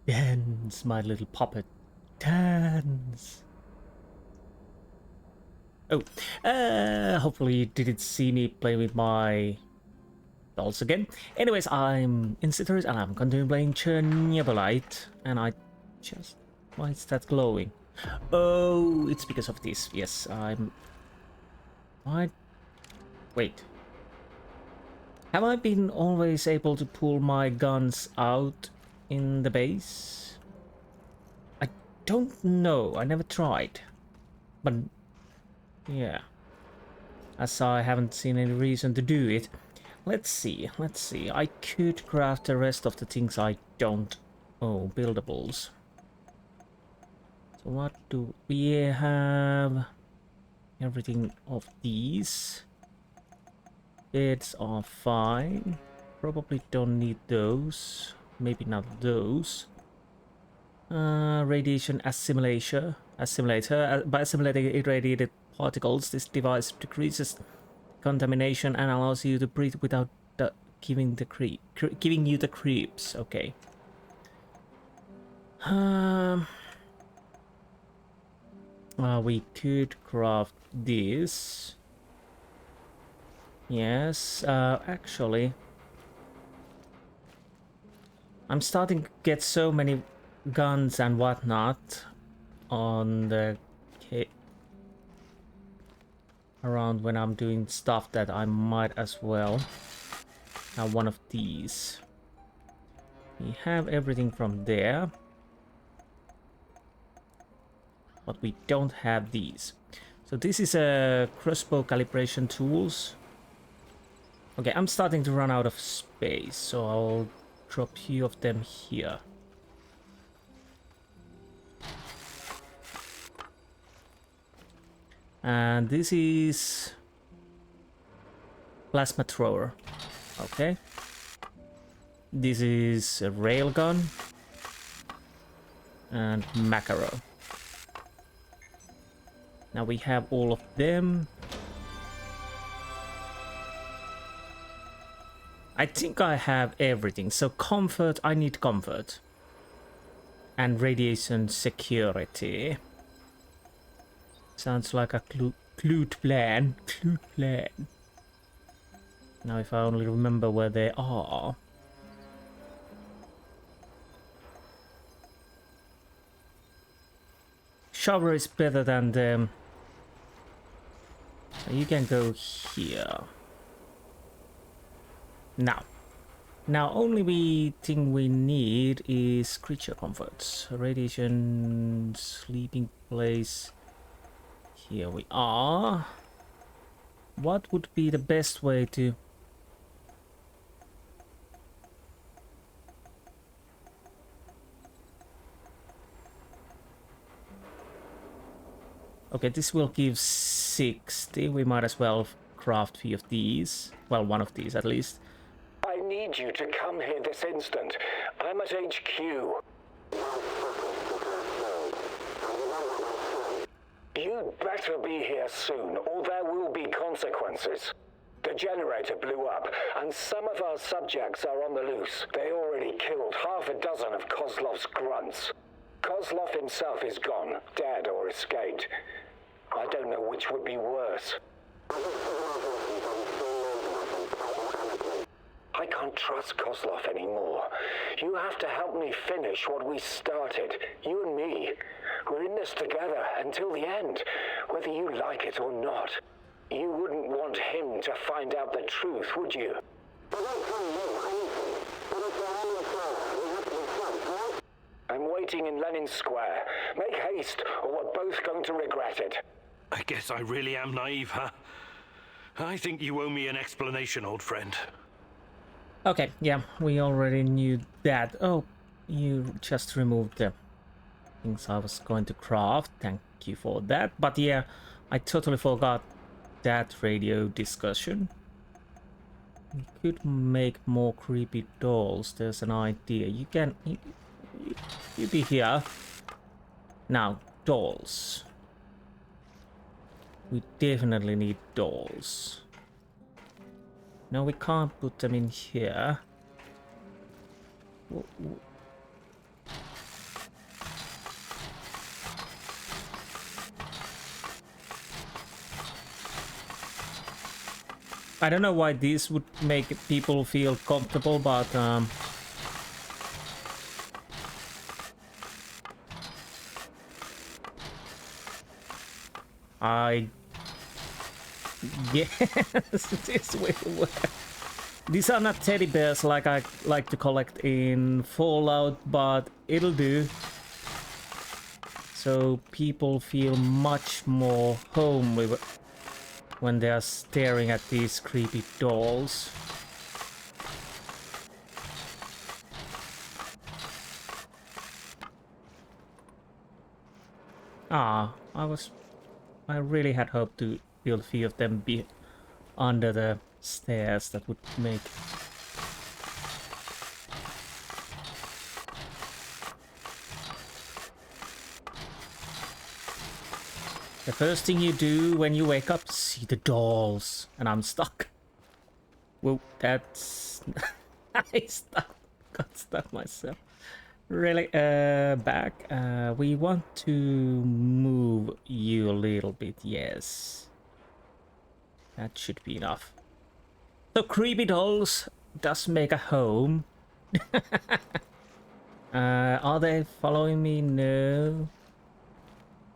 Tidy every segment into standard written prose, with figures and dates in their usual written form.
Dance, my little puppet. Dance. Oh, hopefully you didn't see me play with my dolls again. Anyways, I'm Insti and I'm continuing playing Chernobylite, and I just... Why is that glowing? Oh, it's because of this. Yes, I'm... Why? Wait. Have I been always able to pull my guns out in the base? I don't know. I never tried. But yeah, as I haven't seen any reason to do it. Let's see. I could craft the rest of the things I don't... Oh, buildables. So what do we have? Everything of these. Beds are fine. Probably don't need those. Maybe not those. Radiation assimilator. By assimilating irradiated particles, this device decreases contamination and allows you to breathe without giving you the creeps. Okay. We could craft this. Yes, actually, I'm starting to get so many guns and whatnot on the around when I'm doing stuff that I might as well have one of these. We have everything from there, but we don't have these. So this is a crossbow calibration tools. Okay, I'm starting to run out of space, so I'll drop a few of them here. And this is plasma thrower. Okay. This is a railgun and macaro. Now we have all of them. I think I have everything. So comfort, I need comfort. And radiation security. Sounds like a clue plan. Now if I only remember where they are. Shower is better than them. So you can go here. Now only thing we need is creature comforts. Radiation, sleeping place. Here we are. What would be the best way to... Okay, this will give 60. We might as well craft a few of these. Well, one of these at least. I need you to come here this instant. I'm at HQ. You'd better be here soon, or there will be consequences. The generator blew up, and some of our subjects are on the loose. They already killed half a dozen of Kozlov's grunts. Kozlov himself is gone, dead or escaped. I don't know which would be worse. I can't trust Kozlov anymore. You have to help me finish what we started, you and me. We're in this together until the end, whether you like it or not. You wouldn't want him to find out the truth, would you? I'm waiting in Lenin Square. Make haste, or we're both going to regret it. I guess I really am naive, huh? I think you owe me an explanation, old friend. Okay, yeah, we already knew that. Oh, you just removed the things I was going to craft. Thank you for that. But yeah, I totally forgot that radio discussion. We could make more creepy dolls. There's an idea. You can... You be here. Now, dolls. We definitely need dolls. No, we can't put them in here. I don't know why this would make people feel comfortable, but I guess this will work. These are not teddy bears like I like to collect in Fallout, but it'll do. So people feel much more homely when they are staring at these creepy dolls. I really had hoped to build a few of them be under the stairs. That would make... The first thing you do when you wake up, see the dolls, and I'm stuck. Whoa, that's... I got stuck myself. Really, back. We want to move you a little bit, yes. That should be enough. So creepy dolls does make a home. Are they following me? No.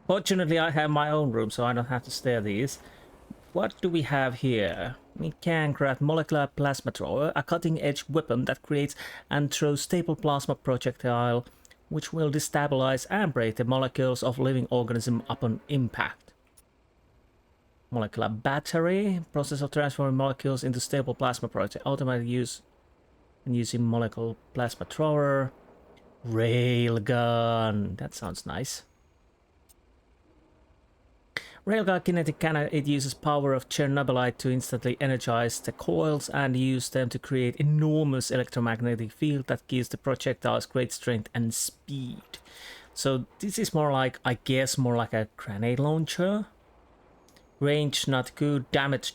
Fortunately, I have my own room, so I don't have to stare at these. What do we have here? We can craft molecular plasma thrower, a cutting-edge weapon that creates and throws stable plasma projectile, which will destabilize and break the molecules of living organism upon impact. Molecular battery, process of transforming molecules into stable plasma projectile, automatic use and using molecular plasma thrower. Railgun, that sounds nice. Railgun kinetic cannon, it uses power of Chernobylite to instantly energize the coils and use them to create enormous electromagnetic field that gives the projectiles great strength and speed. So this is more like, I guess, more like a grenade launcher. Range not good, damage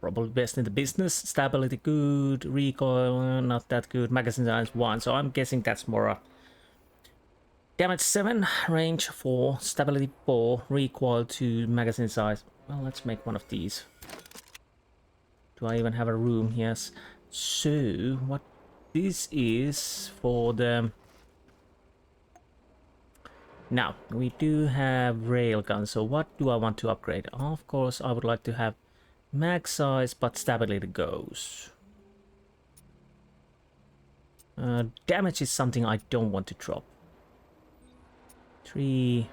probably best in the business, stability good, recoil not that good, magazine size 1, so I'm guessing that's more a damage 7, range 4, stability 4, recoil 2, magazine size. Well, let's make one of these. Do I even have a room? Yes. So, what this is for the... Now, we do have railgun, so what do I want to upgrade? Of course, I would like to have mag size, but stability goes. Damage is something I don't want to drop. 3.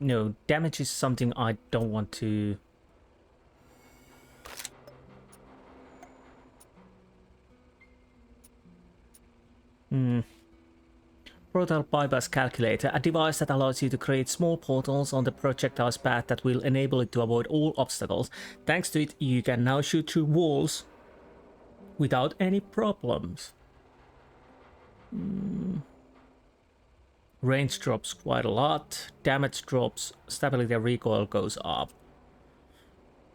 No, damage is something I don't want to... Portal bypass calculator, a device that allows you to create small portals on the projectile's path that will enable it to avoid all obstacles. Thanks to it, you can now shoot through walls without any problems. Range drops quite a lot, damage drops, stability and recoil goes up.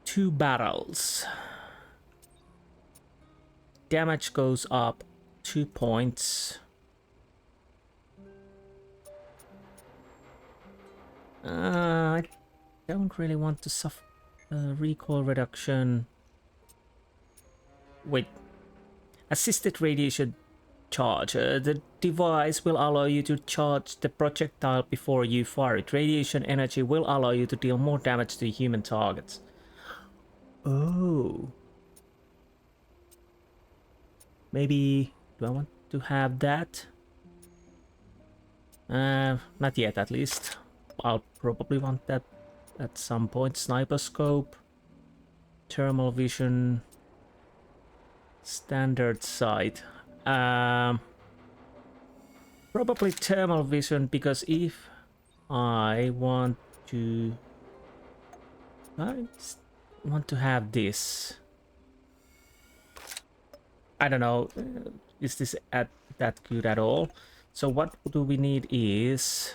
2 barrels. Damage goes up 2 points. I don't really want to suffer recoil reduction. Wait. Assisted radiation charge. The device will allow you to charge the projectile before you fire it. Radiation energy will allow you to deal more damage to human targets. Oh. Maybe... Do I want to have that? Not yet, at least. I'll probably want that at some point. Sniper scope. Thermal vision. Standard sight. Probably thermal vision, because if I want to... I want to have this. I don't know. Is this that good at all? So what do we need is...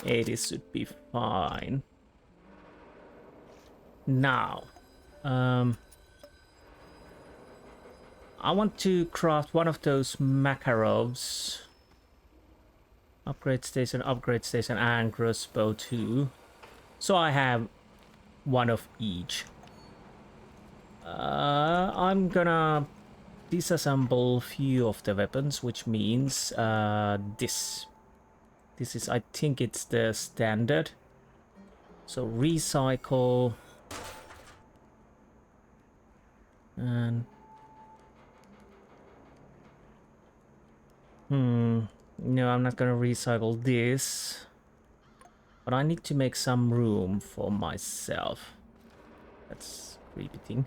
80 should be fine. Now, I want to craft one of those Makarovs. Upgrade station, and crossbow too. So I have one of each. I'm gonna disassemble few of the weapons, which means this. This is, I think it's the standard. So recycle. And no, I'm not gonna recycle this. But I need to make some room for myself. That's a creepy thing.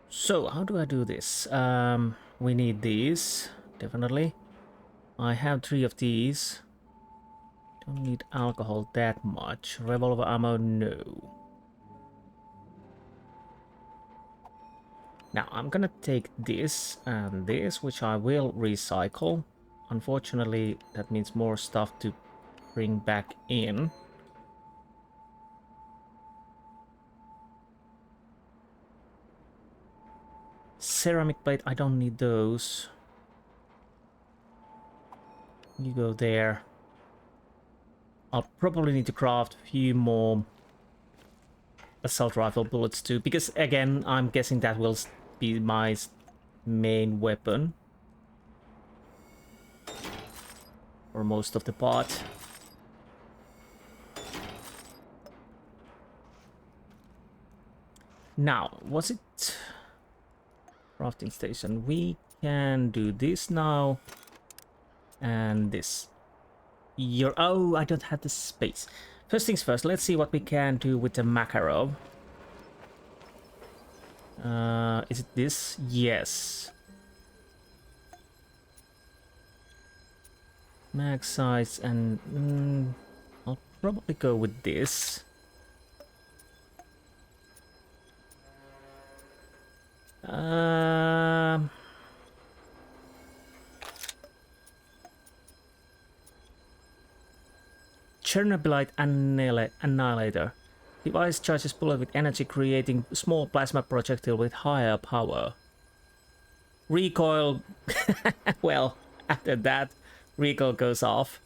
So, how do I do this? We need these, definitely. I have 3 of these. Don't need alcohol that much. Revolver ammo, no. Now, I'm gonna take this and this, which I will recycle. Unfortunately, that means more stuff to bring back in. Ceramic plate, I don't need those. You go there. I'll probably need to craft a few more assault rifle bullets too, because again, I'm guessing that will be my main weapon. For most of the part. Now, was it crafting station? We can do this now. And this. Oh, I don't have the space. First things first, let's see what we can do with the Makarov. Is it this? Yes. Mag size and I'll probably go with this. Chernobylite Annihilator. Device charges bullet with energy, creating small plasma projectile with higher power. Recoil. Well, after that, recoil goes off.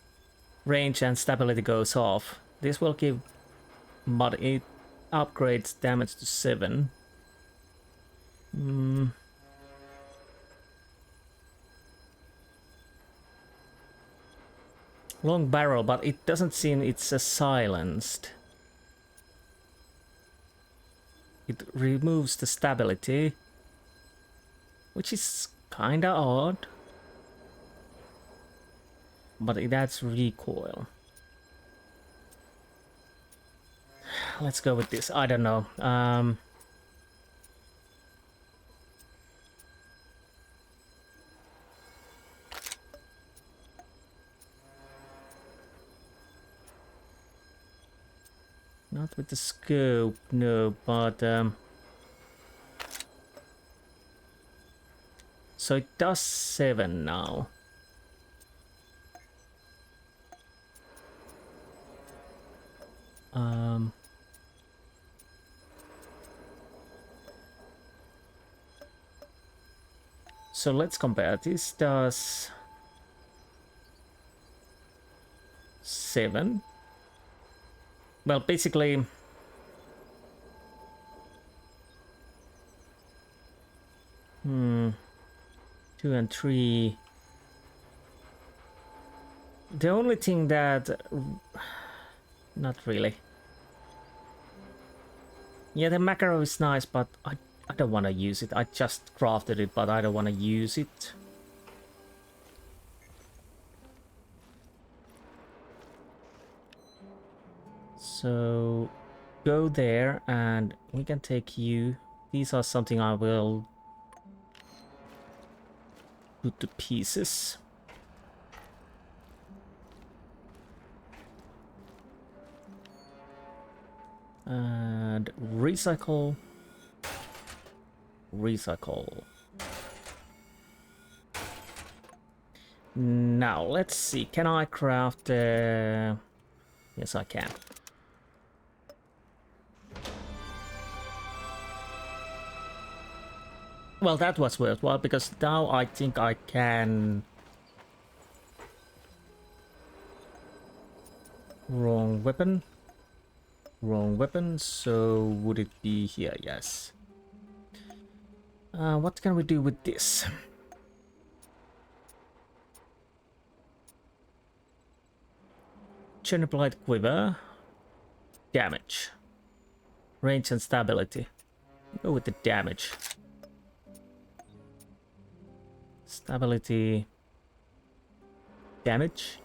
Range and stability goes off. This will give, but it upgrades damage to 7. Long barrel, but it doesn't seem it's silenced. It removes the stability, which is kinda odd. But it adds recoil. Let's go with this. I don't know. Not with the scope, no, but so it does 7 now. So let's compare. This does 7. Well, basically, 2 and 3. The only thing that, not really. Yeah, the Makarov is nice, but I don't want to use it. I just crafted it, but I don't want to use it. So go there and we can take you. These are something I will put to pieces. And recycle. recycle. Now, let's see. Can I craft... Yes, I can. Well, that was worthwhile, because now I think I can... Wrong weapon. Wrong weapon, so would it be here? Yes. What can we do with this? Chernobylite quiver. Damage. Range and stability. Go with the damage. Stability. Damage.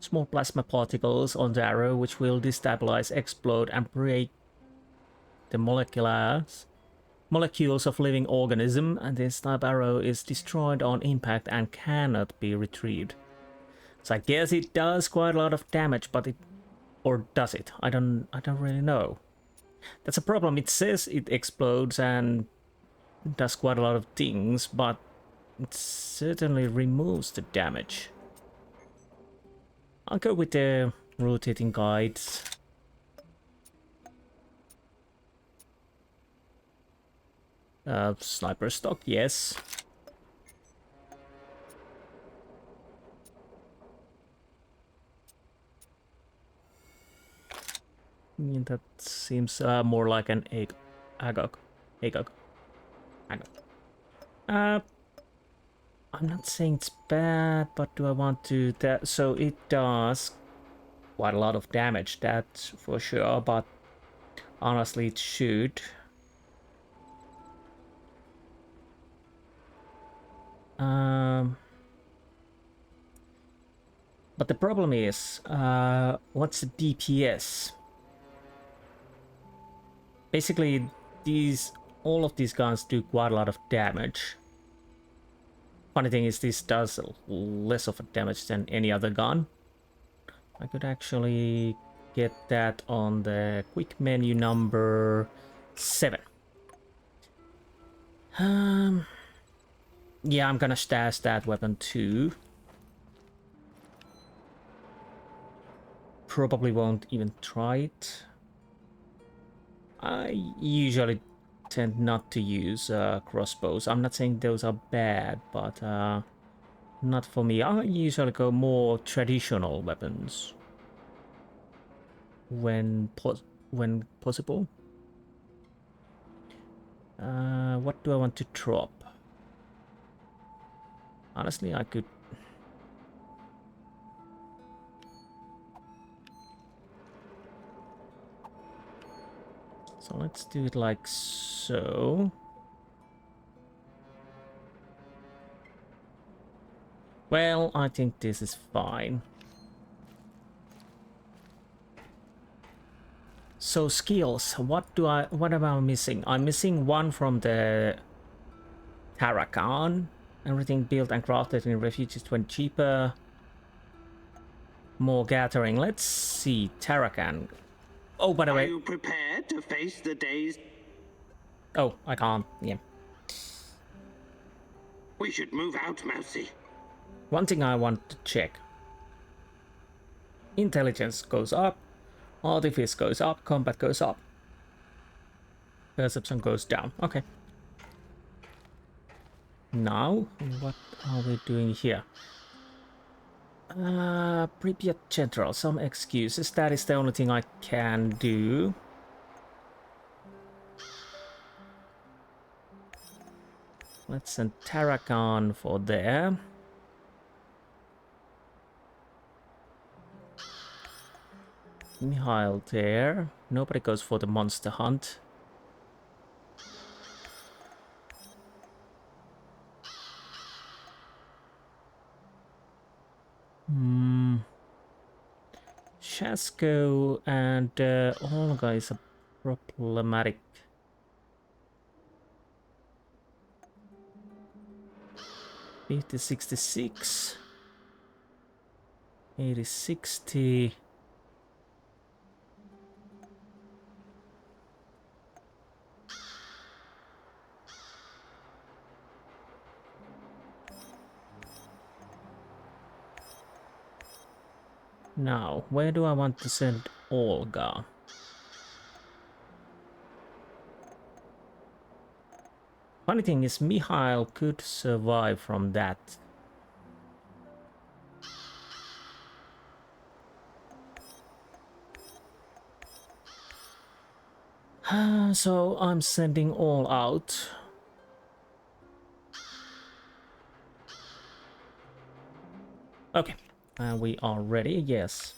Small plasma particles on the arrow, which will destabilize, explode, and break the molecules of living organism, and this type arrow is destroyed on impact and cannot be retrieved. So I guess it does quite a lot of damage, but it, or does it? I don't really know. That's a problem. It says it explodes and does quite a lot of things, but it certainly removes the damage. I'll go with the rotating guides. Sniper stock, yes. Yeah, that seems more like an agog. I'm not saying it's bad, but do I want to... So it does quite a lot of damage, that's for sure, but honestly it should. But the problem is, what's the DPS? Basically, all of these guns do quite a lot of damage. Funny thing is, this does less of a damage than any other gun. I could actually get that on the quick menu number 7. Yeah, I'm gonna stash that weapon too. Probably won't even try it. I usually tend not to use crossbows. I'm not saying those are bad, but not for me. I usually go more traditional weapons when possible. What do I want to drop? Honestly, I could... So let's do it like so. Well, I think this is fine. So skills, what am I missing? I'm missing one from the Tarakan. Everything built and crafted in refuge is 20 cheaper. More gathering. Let's see, Tarakan. Oh, by the way. Are you prepared to face the days? Oh, I can't. Yeah. We should move out, Mousy. One thing I want to check. Intelligence goes up. Artifice goes up. Combat goes up. Perception goes down. Okay. Now, what are we doing here? Pripyat General, some excuses. That is the only thing I can do. Let's send Tarakan for there. Mihail there. Nobody goes for the monster hunt. Shasko and Olga is a problematic. $50-66. 80, 60. Now, where do I want to send Olga? Funny thing is, Mikhail could survive from that. So I'm sending all out. Okay, we are ready, yes.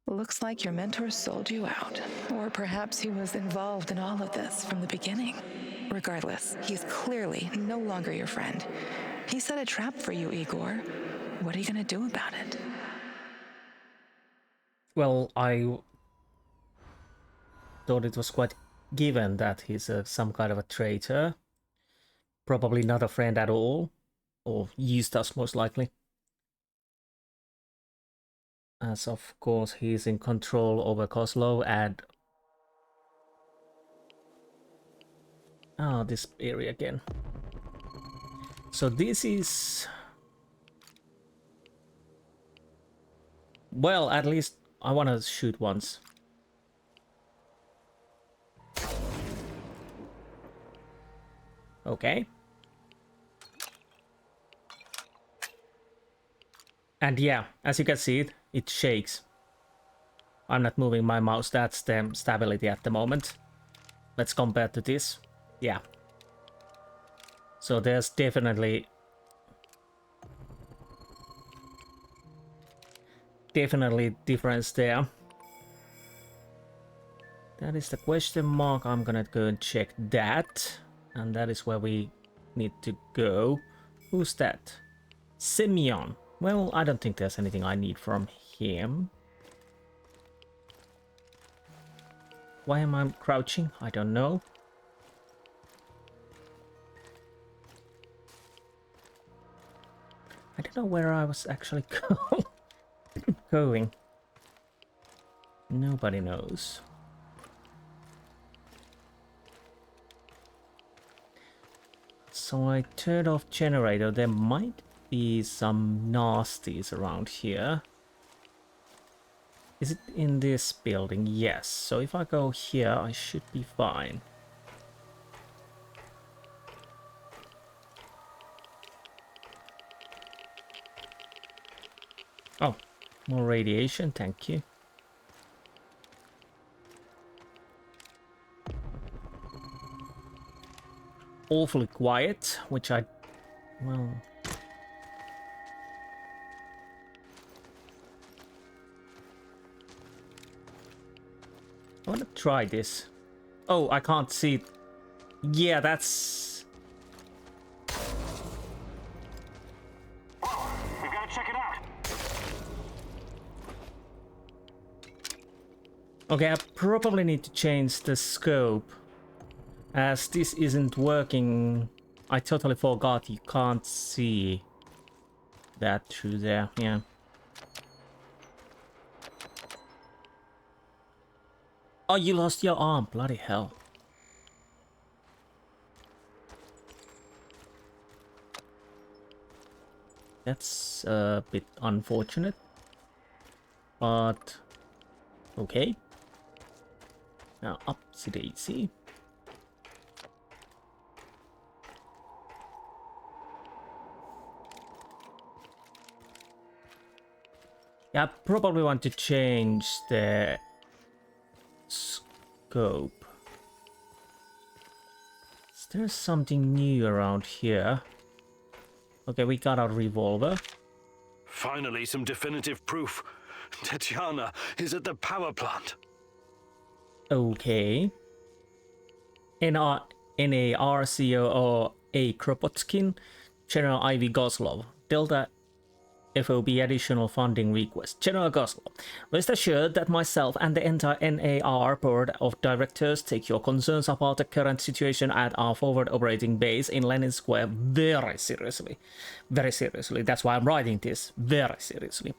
Looks like your mentor sold you out. Or perhaps he was involved in all of this from the beginning. Regardless, he's clearly no longer your friend. He set a trap for you, Igor. What are you gonna do about it? Well, I thought it was quite given that he's some kind of a traitor. Probably not a friend at all. Or used us, most likely. As of course he's in control over Kozlov and... this area again. So this is... Well, at least I want to shoot once. Okay. And yeah, as you can see, it shakes. I'm not moving my mouse, that's the stability at the moment. Let's compare to this. Yeah. So there's definitely difference there. That is the question mark. I'm gonna go and check that. And that is where we need to go. Who's that? Simeon. Well, I don't think there's anything I need from him. Why am I crouching? I don't know. I don't know where I was actually going. Nobody knows. So I turned off generator. There might be some nasties around here. Is it in this building? Yes. So if I go here, I should be fine. Oh, more radiation, thank you. Awfully quiet, which I... well... I want to try this. Oh, I can't see it. Yeah, that's... We gotta check it out. Okay, I probably need to change the scope. As this isn't working... I totally forgot you can't see that through there, yeah. Oh, you lost your arm, bloody hell. That's a bit unfortunate. But... okay. Now, upsy-daisy. Yeah, I probably want to change the scope. Is there something new around here? Okay, we got a revolver. Finally, some definitive proof. Tatiana is at the power plant. Okay. NARCO A Kropotkin, General Ivy Goslov, Delta FOB additional funding request. General Goslow, rest assured that myself and the entire NAR board of directors take your concerns about the current situation at our forward operating base in Lenin Square very seriously. Very seriously. That's why I'm writing this. Very seriously.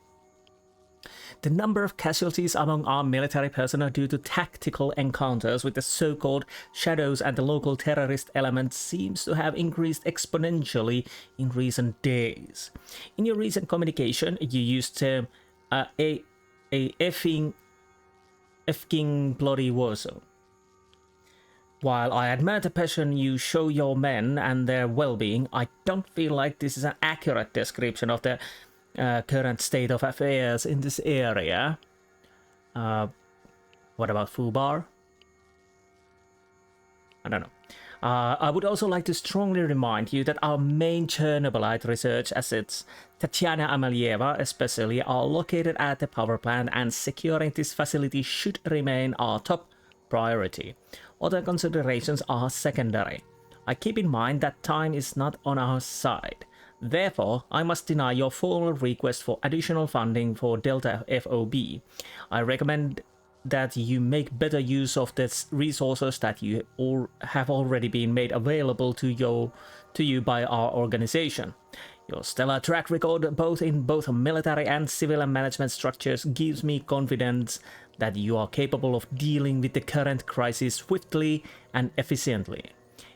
The number of casualties among our military personnel due to tactical encounters with the so-called shadows and the local terrorist elements seems to have increased exponentially in recent days. In your recent communication, you used term a effing bloody war zone. While I admire the passion you show your men and their well-being, I don't feel like this is an accurate description of the current state of affairs in this area. What about Fubar? I don't know. I would also like to strongly remind you that our main Chernobylite research assets, Tatiana Amelieva especially, are located at the power plant, and securing this facility should remain our top priority. Other considerations are secondary. I keep in mind that time is not on our side. Therefore, I must deny your formal request for additional funding for Delta FOB. I recommend that you make better use of the resources that you have already been made available to you by our organization. Your stellar track record both in both military and civilian management structures gives me confidence that you are capable of dealing with the current crisis swiftly and efficiently.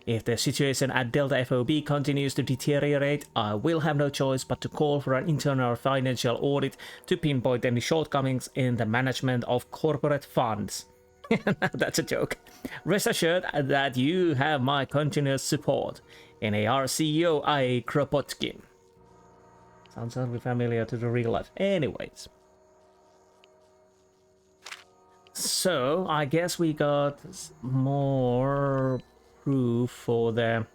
If the situation at Delta FOB continues to deteriorate, I will have no choice but to call for an internal financial audit to pinpoint any shortcomings in the management of corporate funds. That's a joke. Rest assured that you have my continuous support. NAR CEO I. Kropotkin. Sounds oddly familiar to the real life. Anyways. So, I guess we got more proof for the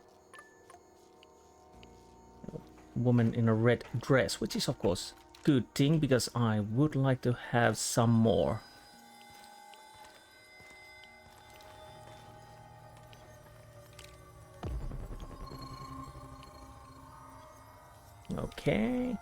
woman in a red dress, which is of course a good thing, because I would like to have some more. Okay.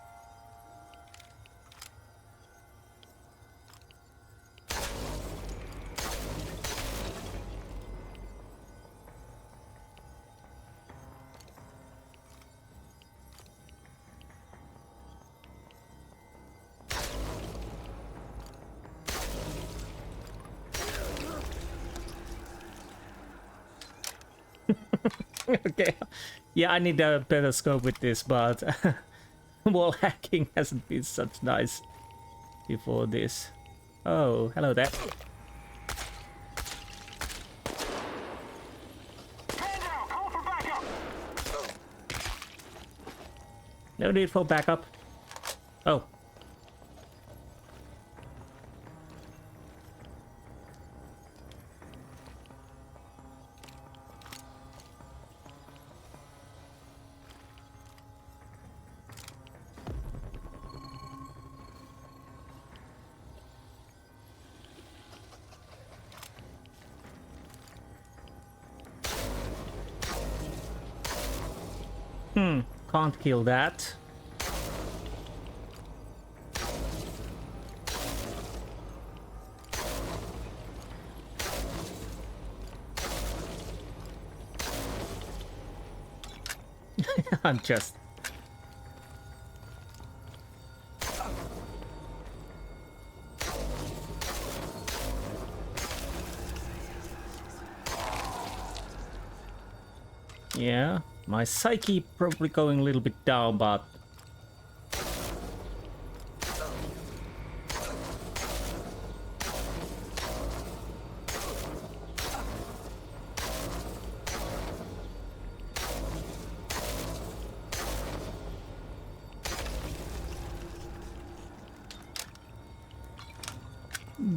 Okay, yeah, I need a better scope with this, but wall hacking hasn't been such nice before this. Oh, hello there. No need for backup. Oh. Can't kill that. I'm just... Yeah, my psyche probably going a little bit down, but...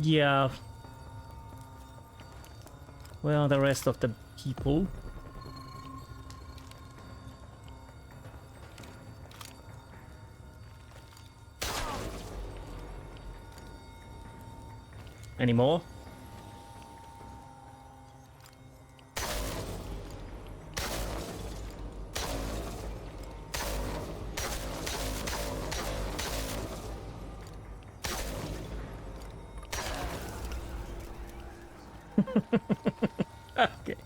Yeah. Well, the rest of the people... Any more? Okay.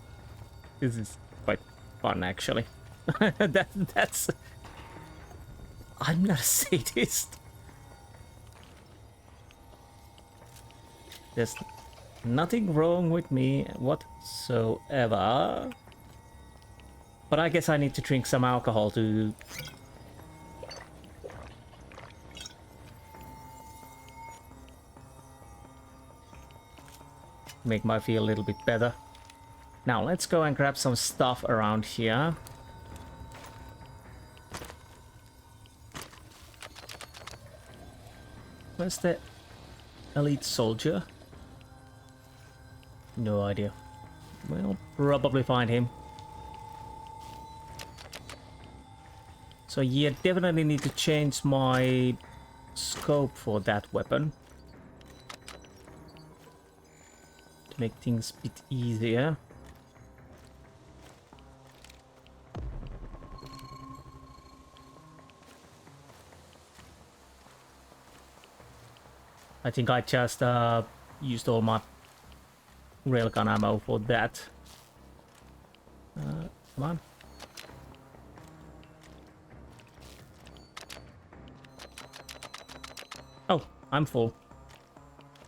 This is quite fun, actually. That's... I'm not a sadist. There's nothing wrong with me whatsoever. But I guess I need to drink some alcohol to... make my feel a little bit better. Now let's go and grab some stuff around here. Where's the elite soldier? No idea. We'll probably find him. So yeah, definitely need to change my scope for that weapon. To make things a bit easier. I think I just used all my railgun ammo for that. Come on. Oh, I'm full.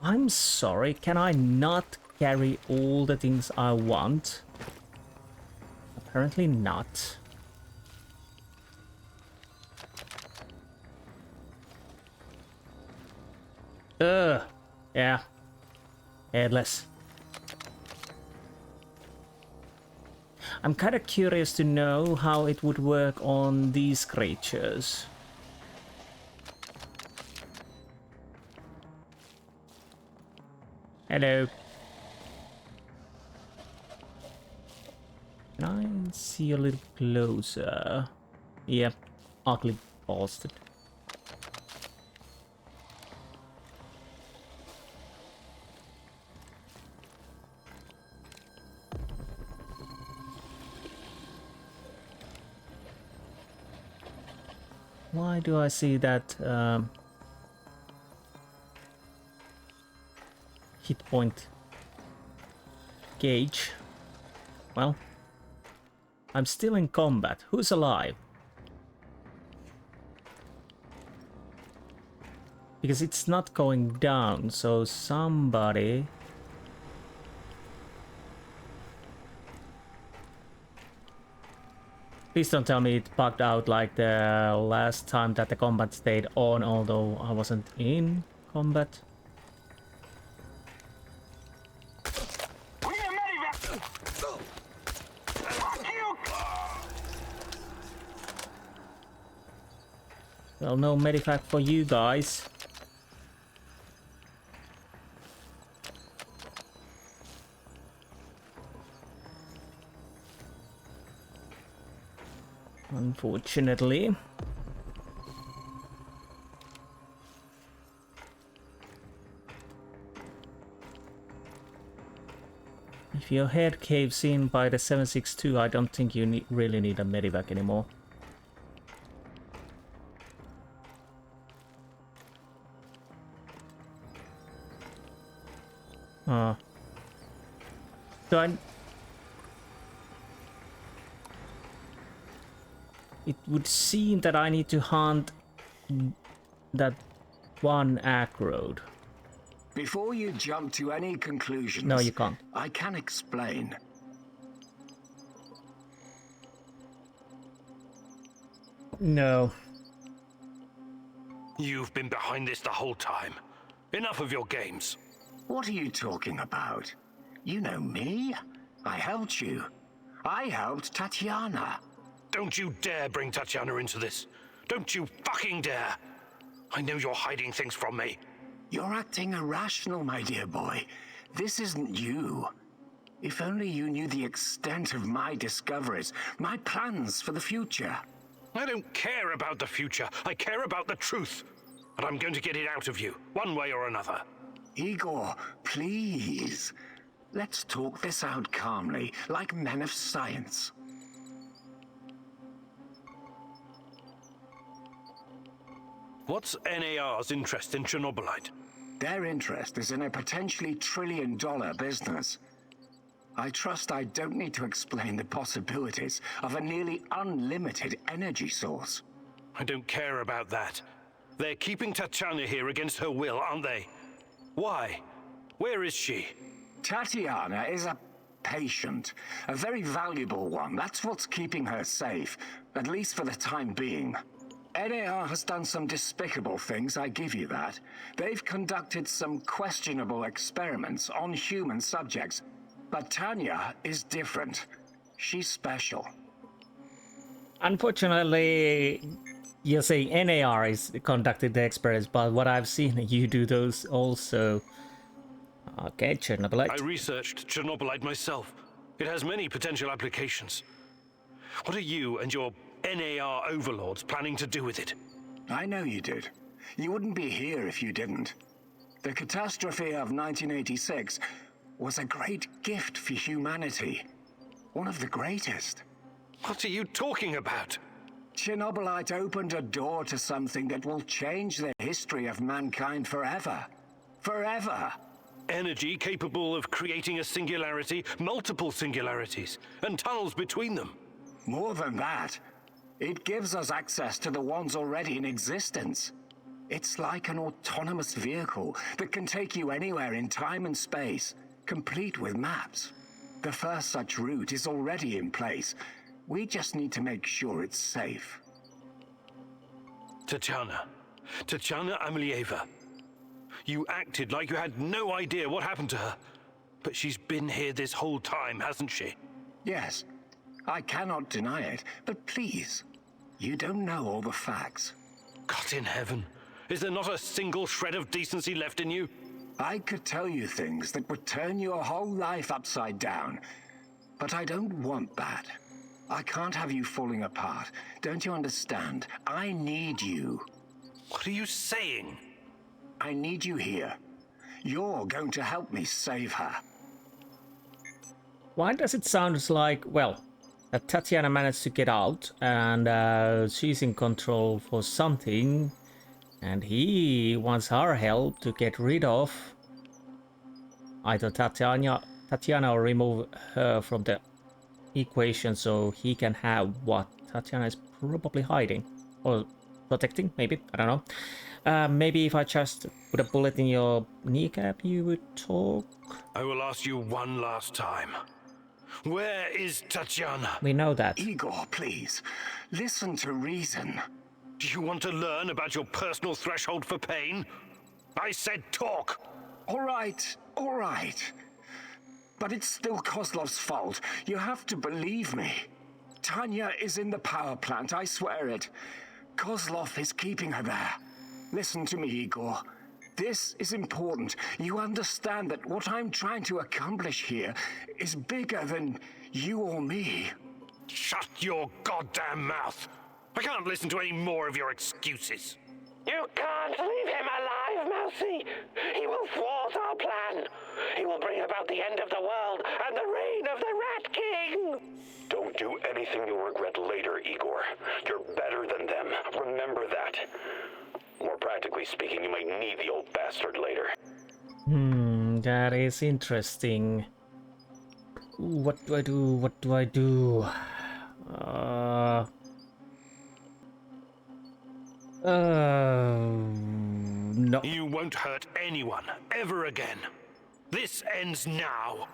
I'm sorry, can I not carry all the things I want? Apparently not. Yeah. Headless. I'm kind of curious to know how it would work on these creatures. Hello. Can I see a little closer? Yeah, ugly bastard. Why do I see that hit point gauge? Well, I'm still in combat. Who's alive? Because it's not going down, so somebody... Please don't tell me it bugged out like the last time that the combat stayed on, although I wasn't in combat. Well, no medivac for you guys. Unfortunately. If your head caves in by the 762, I don't think you really need a medivac anymore. So it would seem that I need to hunt that one ag road. Before you jump to any conclusions, No, you can't. I can explain. No. You've been behind this the whole time. Enough of your games. What are you talking about? You know me. I helped you. I helped Tatiana. Don't you dare bring Tatiana into this. Don't you fucking dare. I know you're hiding things from me. You're acting irrational, my dear boy. This isn't you. If only you knew the extent of my discoveries, my plans for the future. I don't care about the future. I care about the truth. And I'm going to get it out of you, one way or another. Igor, please. Let's talk this out calmly, like men of science. What's NAR's interest in Chernobylite? Their interest is in a potentially $1 trillion business. I trust I don't need to explain the possibilities of a nearly unlimited energy source. I don't care about that. They're keeping Tatiana here against her will, aren't they? Why? Where is she? Tatiana is a patient, a very valuable one. That's what's keeping her safe, at least for the time being. NAR has done some despicable things, I give you that. They've conducted some questionable experiments on human subjects. But Tanya is different. She's special. Unfortunately, you're saying NAR is conducted the experiments, but what I've seen, you do those also. Okay, Chernobylite. I researched Chernobylite myself. It has many potential applications. What are you and your NAR overlords planning to do with it? I know you did. You wouldn't be here if you didn't. The catastrophe of 1986 was a great gift for humanity. One of the greatest. What are you talking about? Chernobylite opened a door to something that will change the history of mankind forever. Forever! Energy capable of creating a singularity, multiple singularities, and tunnels between them. More than that, it gives us access to the ones already in existence. It's like an autonomous vehicle that can take you anywhere in time and space, complete with maps. The first such route is already in place. We just need to make sure it's safe. Tatiana Amelieva. You acted like you had no idea what happened to her. But she's been here this whole time, hasn't she? Yes, I cannot deny it, but please, you don't know all the facts. God in heaven, is there not a single shred of decency left in you? I could tell you things that would turn your whole life upside down, but I don't want that. I can't have you falling apart. Don't you understand? I need you. What are you saying? I need you here. You're going to help me save her. Why does it sound like, well, that Tatiana managed to get out and she's in control for something and he wants our help to get rid of either Tatiana or remove her from the equation so he can have what Tatiana is probably hiding or protecting, maybe, I don't know. Maybe if I just put a bullet in your kneecap, you would talk? I will ask you one last time. Where is Tatiana? We know that. Igor, please, listen to reason. Do you want to learn about your personal threshold for pain? I said talk! All right. But it's still Kozlov's fault. You have to believe me. Tanya is in the power plant, I swear it. Kozlov is keeping her there. Listen to me, Igor. This is important. You understand that what I'm trying to accomplish here is bigger than you or me. Shut your goddamn mouth! I can't listen to any more of your excuses. You can't leave him alive, Mousy! He will thwart our plan! He will bring about the end of the world and the reign of the Rat King! Don't do anything you'll regret later, Igor. You're better than them. Remember that. More practically speaking, you might need the old bastard later. That is interesting. Ooh, what do I do? No. You won't hurt anyone, ever again. This ends now.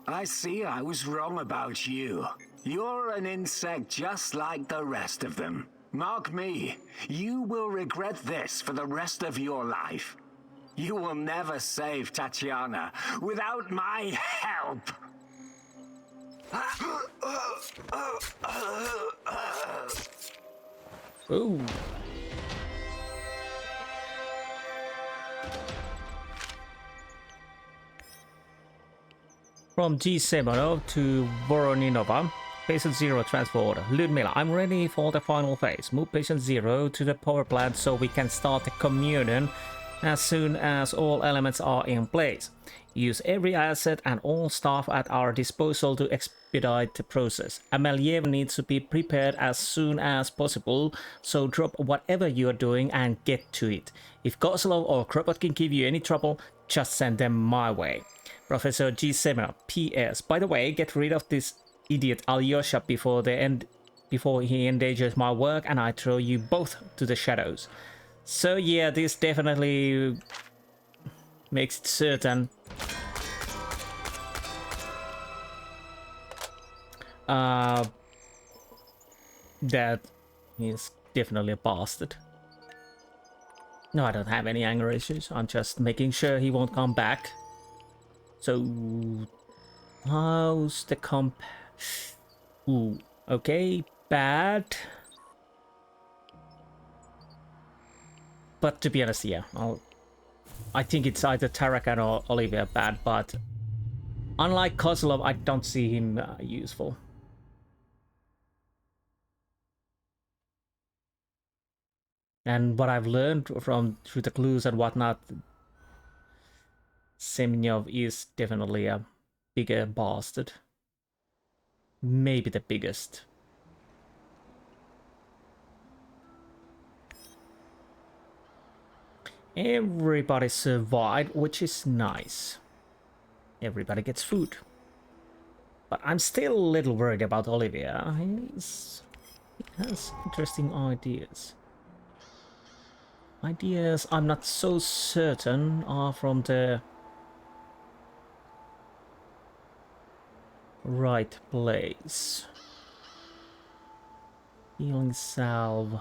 I see I was wrong about you. You're an insect just like the rest of them. Mark me, you will regret this for the rest of your life. You will never save Tatiana without my help. Ooh. From G7 to Voroninova. Patient 0 transfer order. Ludmila, I'm ready for the final phase. Move patient 0 to the power plant so we can start the communion as soon as all elements are in place. Use every asset and all staff at our disposal to expedite the process. Amelieva needs to be prepared as soon as possible, so drop whatever you are doing and get to it. If Kozlov or Kropotkin give you any trouble, just send them my way. Professor G7. P.S. By the way, get rid of this idiot Alyosha before he endangers my work, and I throw you both to the shadows. So yeah, this definitely makes it certain that he's definitely a bastard. No, I don't have any anger issues. I'm just making sure he won't come back. So, how's the comp? Ooh, okay, bad. But to be honest, yeah, I think it's either Tarakan or Olivia bad, but unlike Kozlov, I don't see him useful. And what I've learned through the clues and whatnot, Semyonov is definitely a bigger bastard. Maybe the biggest. Everybody survived, which is nice. Everybody gets food. But I'm still a little worried about Olivia. He has interesting ideas. Ideas I'm not so certain are from the right place. Healing salve.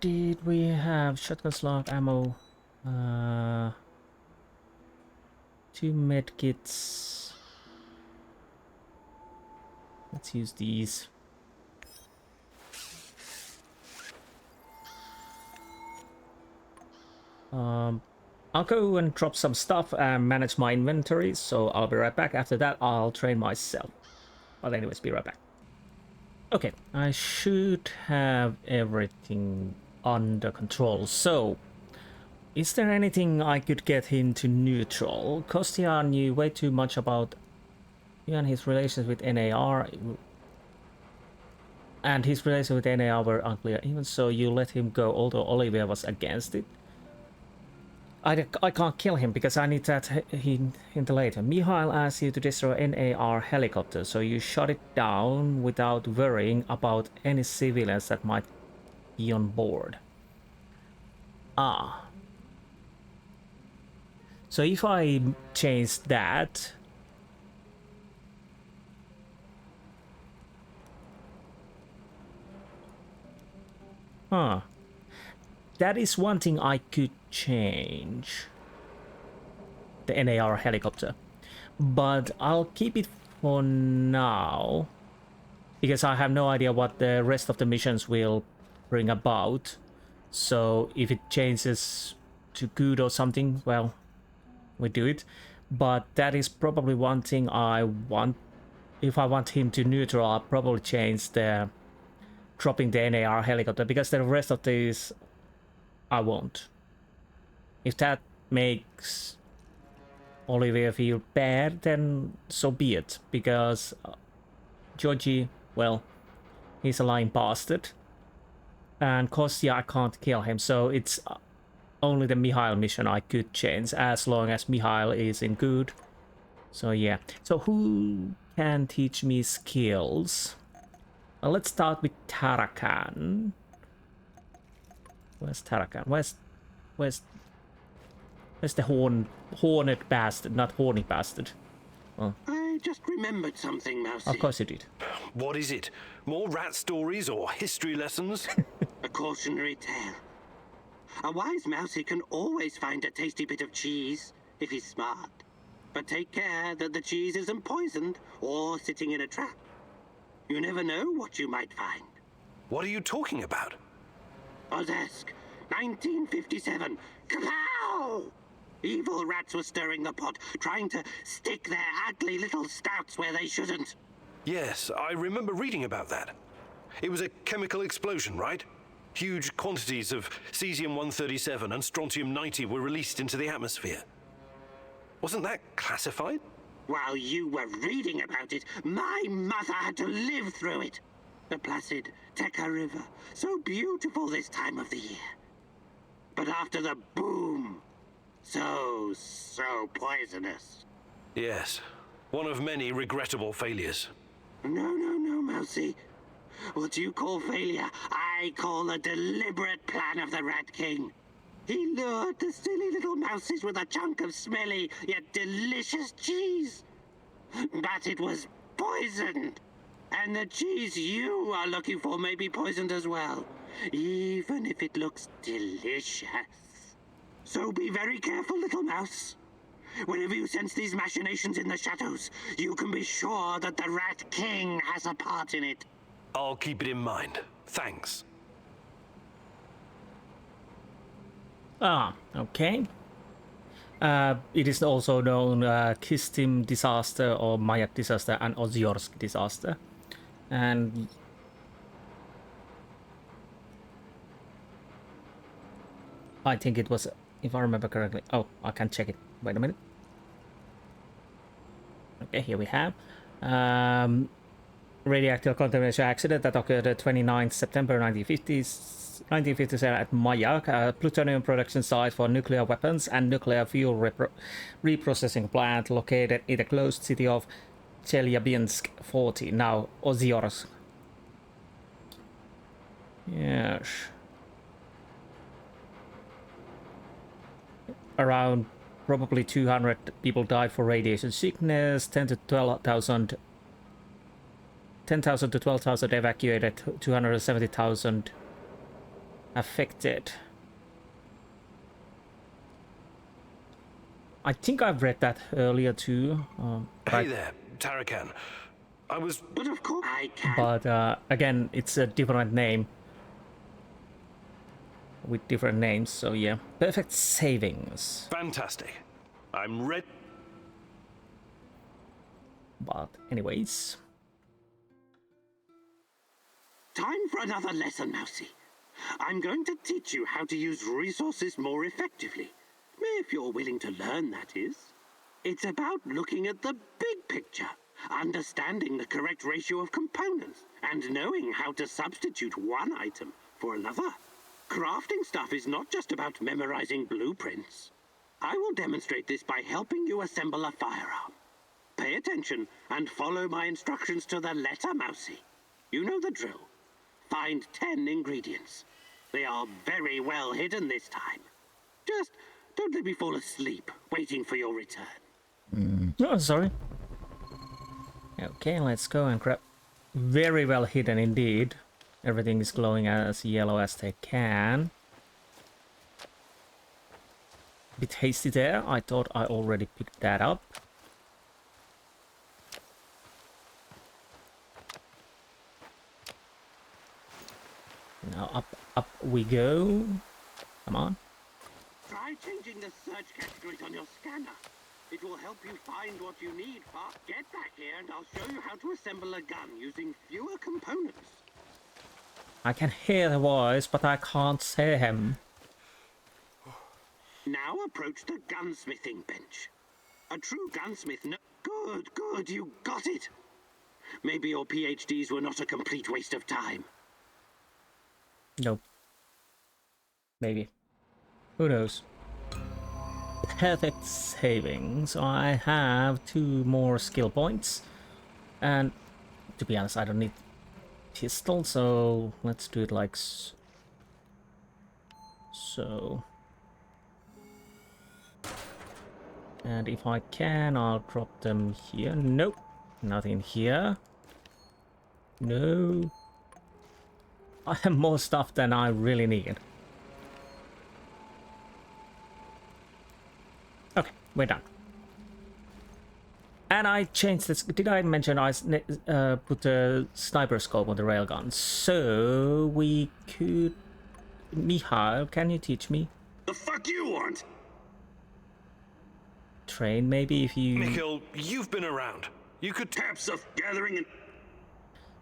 Did we have shotgun slug ammo? 2 medkits. Let's use these. I'll go and drop some stuff and manage my inventory, so I'll be right back. After that, I'll train myself. But anyways, be right back. Okay, I should have everything under control. So, is there anything I could get him to neutral? Kostya knew way too much about you and his relations with NAR. And his relations with NAR were unclear. Even so, you let him go, although Olivia was against it. I can't kill him because I need that hint later. Mikhail asked you to destroy NAR helicopter, so you shot it down without worrying about any civilians that might be on board. Ah. So if I change that... Huh. That is one thing I could change. The NAR helicopter. But I'll keep it for now. Because I have no idea what the rest of the missions will bring about. So if it changes to good or something, well, we do it. But that is probably one thing I want. If I want him to neutral, I'll probably change the dropping the NAR helicopter. Because the rest of these I won't. If that makes Olivia feel bad, then so be it. Because Georgie, well, he's a lying bastard. And Kostya, I can't kill him. So it's only the Mikhail mission I could change. As long as Mikhail is in good. So yeah. So who can teach me skills? Well, let's start with Tarakan. Where's Tarakan? Where's the horned bastard? Not horny bastard. Oh. I just remembered something, Mousy. Of course you did. What is it? More rat stories or history lessons? A cautionary tale. A wise Mousy can always find a tasty bit of cheese if he's smart. But take care that the cheese isn't poisoned or sitting in a trap. You never know what you might find. What are you talking about? Ozesk, 1957. Kapow! Evil rats were stirring the pot, trying to stick their ugly little snouts where they shouldn't. Yes, I remember reading about that. It was a chemical explosion, right? huge quantities of cesium-137 and strontium-90 were released into the atmosphere. Wasn't that classified? While you were reading about it, my mother had to live through it. The placid Tekka River, so beautiful this time of the year. But after the boom, so poisonous. Yes, one of many regrettable failures. No, Mousy. What you call failure, I call a deliberate plan of the Rat King. He lured the silly little mouses with a chunk of smelly yet delicious cheese. But it was poisoned. And the cheese you are looking for may be poisoned as well, even if it looks delicious. So be very careful, little mouse. Whenever you sense these machinations in the shadows, you can be sure that the Rat King has a part in it. I'll keep it in mind. Thanks. Okay. It is also known Kistim Disaster or Mayak Disaster and Ozyorsk Disaster. And I think it was, if I remember correctly. Oh, I can check it. Wait a minute. Okay, here we have. Radioactive contamination accident that occurred on 29 September 1957 at Mayak, a plutonium production site for nuclear weapons and nuclear fuel reprocessing plant located in the closed city of Chelyabinsk 40, now Ozyorsk. Yes. Around probably 200 people died for radiation sickness, 10,000 to 12,000 evacuated, 270,000 affected. I think I've read that earlier too. Hey there, Tarakan. But of course I can. But again, it's a different name. With different names, so yeah. Perfect savings. Fantastic. I'm ready. But anyways. Time for another lesson, Mousy. I'm going to teach you how to use resources more effectively. If you're willing to learn, that is. It's about looking at the big picture, understanding the correct ratio of components, and knowing how to substitute one item for another. Crafting stuff is not just about memorizing blueprints. I will demonstrate this by helping you assemble a firearm. Pay attention and follow my instructions to the letter, Mousy. You know the drill. Find 10 ingredients. They are very well hidden this time. Just don't let me fall asleep waiting for your return. Oh, sorry. Okay, let's go and grab. Very well hidden indeed. Everything is glowing as yellow as they can. Bit hasty there. I thought I already picked that up. Now up we go. Come on. Try changing the search categories on your scanner. It will help you find what you need, Pop. Get back here and I'll show you how to assemble a gun using fewer components. I can hear the voice, but I can't see him. Now approach the gunsmithing bench. A true gunsmith Good, you got it. Maybe your PhDs were not a complete waste of time. Nope. Maybe. Who knows? Perfect savings. I have 2 more skill points. And to be honest, I don't need pistol, so let's do it like so. And if I can, I'll drop them here. Nope. Nothing here. No. I have more stuff than I really need. Okay, we're done. And I changed this. Did I mention I put a sniper scope on the railgun? So we could. Mihail, can you teach me? The fuck you want? Train maybe if you. Mikhail, you've been around. You could Taps of gathering and.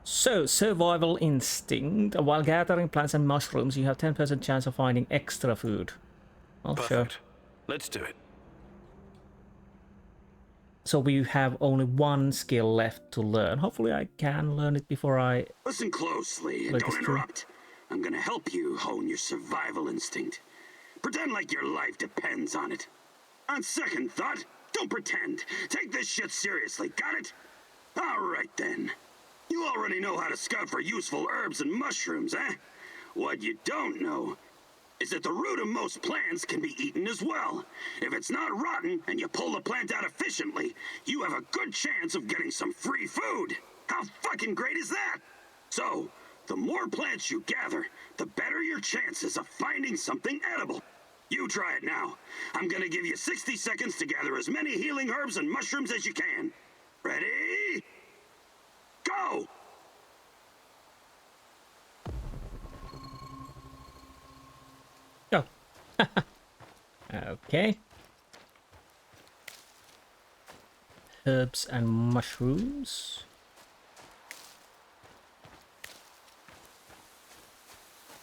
So, survival instinct. While gathering plants and mushrooms, you have 10% chance of finding extra food. Well, Perfect. sure. Let's do it. So we have only one skill left to learn. Hopefully I can learn it before I... Listen closely and Like don't this too. interrupt. I'm gonna help you hone your survival instinct. Pretend like your life depends on it. On second thought, don't pretend. Take this shit seriously, got it? Alright then. You already know how to scout for useful herbs and mushrooms, eh? What you don't know is that the root of most plants can be eaten as well. If it's not rotten and you pull the plant out efficiently, you have a good chance of getting some free food. How fucking great is that? So, the more plants you gather, the better your chances of finding something edible. You try it now. I'm gonna give you 60 seconds to gather as many healing herbs and mushrooms as you can. Ready? Go! Go. Okay. Herbs and mushrooms.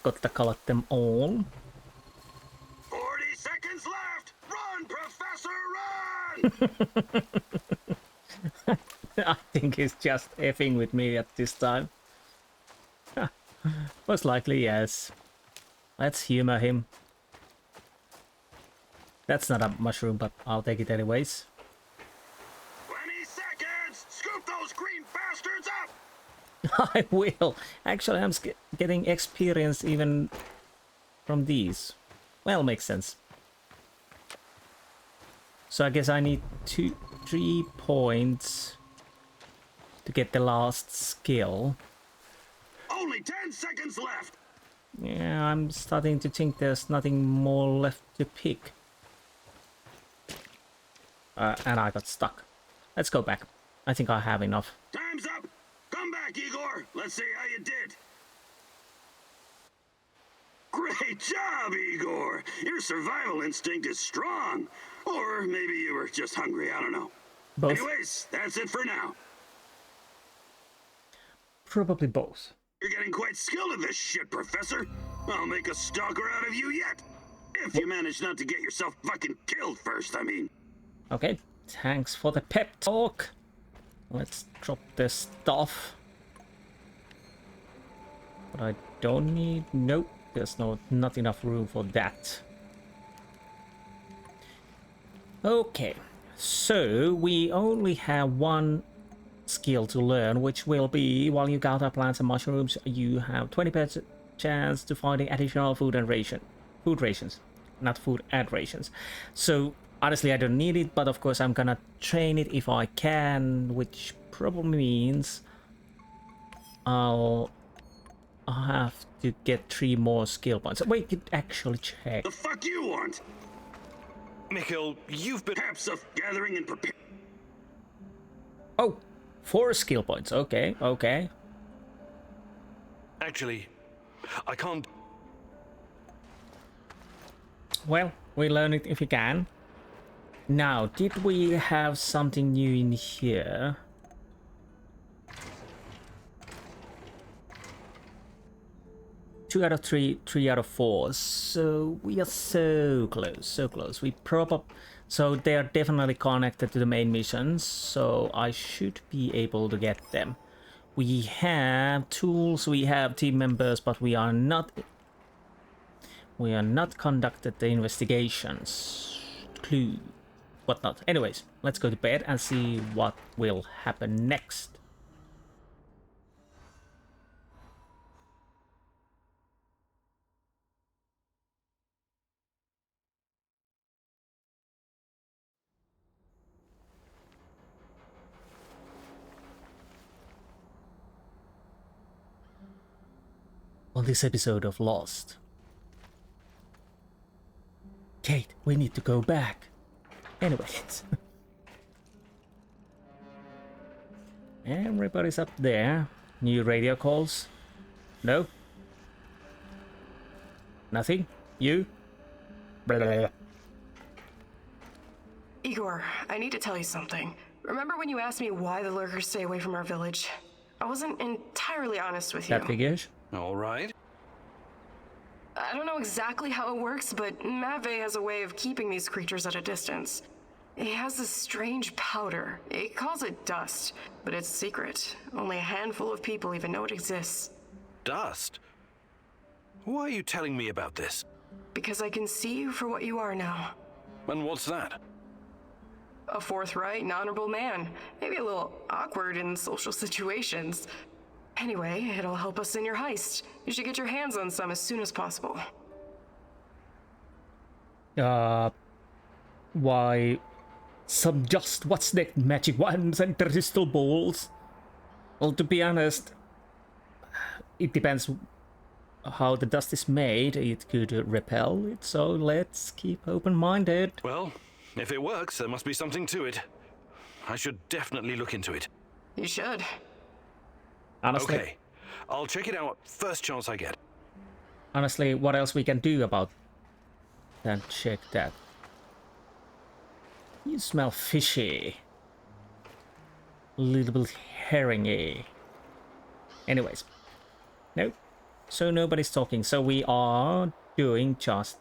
Got to collect them all. 40 seconds left! Run, Professor, run! I think he's just effing with me at this time. Most likely, yes. Let's humor him. That's not a mushroom, but I'll take it anyways. 20 seconds! Scoop those green bastards up! I will. Actually, I'm getting experience even from these. Well, makes sense. So I guess I need 3 points to get the last skill. Only 10 seconds left! Yeah, I'm starting to think there's nothing more left to pick. And I got stuck. Let's go back. I think I have enough. Time's up! Come back, Igor! Let's see how you did! Great job, Igor! Your survival instinct is strong. Or maybe you were just hungry, I don't know. Both. Anyways, that's it for now. Probably both. You're getting quite skilled at this shit, Professor. I'll make a stalker out of you yet. If you manage not to get yourself fucking killed first, I mean. Okay, thanks for the pep talk. Let's drop this stuff. But I don't need... Nope, there's not enough room for that. Okay, so we only have one skill to learn, which will be while you gather plants and mushrooms, you have 20% chance to finding additional food rations, not food and rations. So honestly, I don't need it, but of course I'm gonna train it if I can, which probably means I'll have to get 3 more skill points. Wait, you can actually check. The fuck you want? Mikhail, you've been... Perhaps of gathering and preparing. Oh, 4 skill points. Okay, okay. Actually, I can't... Well, we learn it if we can. Now, did we have something new in here? Two out of 3, 3 out of 4. So we are so close, so close. So they are definitely connected to the main missions. So I should be able to get them. We have tools, we have team members, but we are not conducted the investigations. Clue, whatnot. Anyways, let's go to bed and see what will happen next. On this episode of Lost. Kate, we need to go back. Anyways. Everybody's up there. New radio calls? No? Nothing? You? Blah, blah, blah. Igor, I need to tell you something. Remember when you asked me why the lurkers stay away from our village? I wasn't entirely honest with you. That figures. All right. I don't know exactly how it works, but Matvey has a way of keeping these creatures at a distance. He has this strange powder. He calls it dust, but it's secret. Only a handful of people even know it exists. Dust? Why are you telling me about this? Because I can see you for what you are now. And what's that? A forthright and honorable man. Maybe a little awkward in social situations. Anyway, it'll help us in your heist. You should get your hands on some as soon as possible. Why? Some just what's next magic wands and crystal balls? Well, to be honest, it depends how the dust is made. It could repel it, so let's keep open-minded. Well, if it works, there must be something to it. I should definitely look into it. You should. Honestly, Okay, I'll check it out first chance I get. honestly, what else we can do about than check that? You smell fishy. A little bit herringy. Anyways. Nope. So nobody's talking. So we are doing just...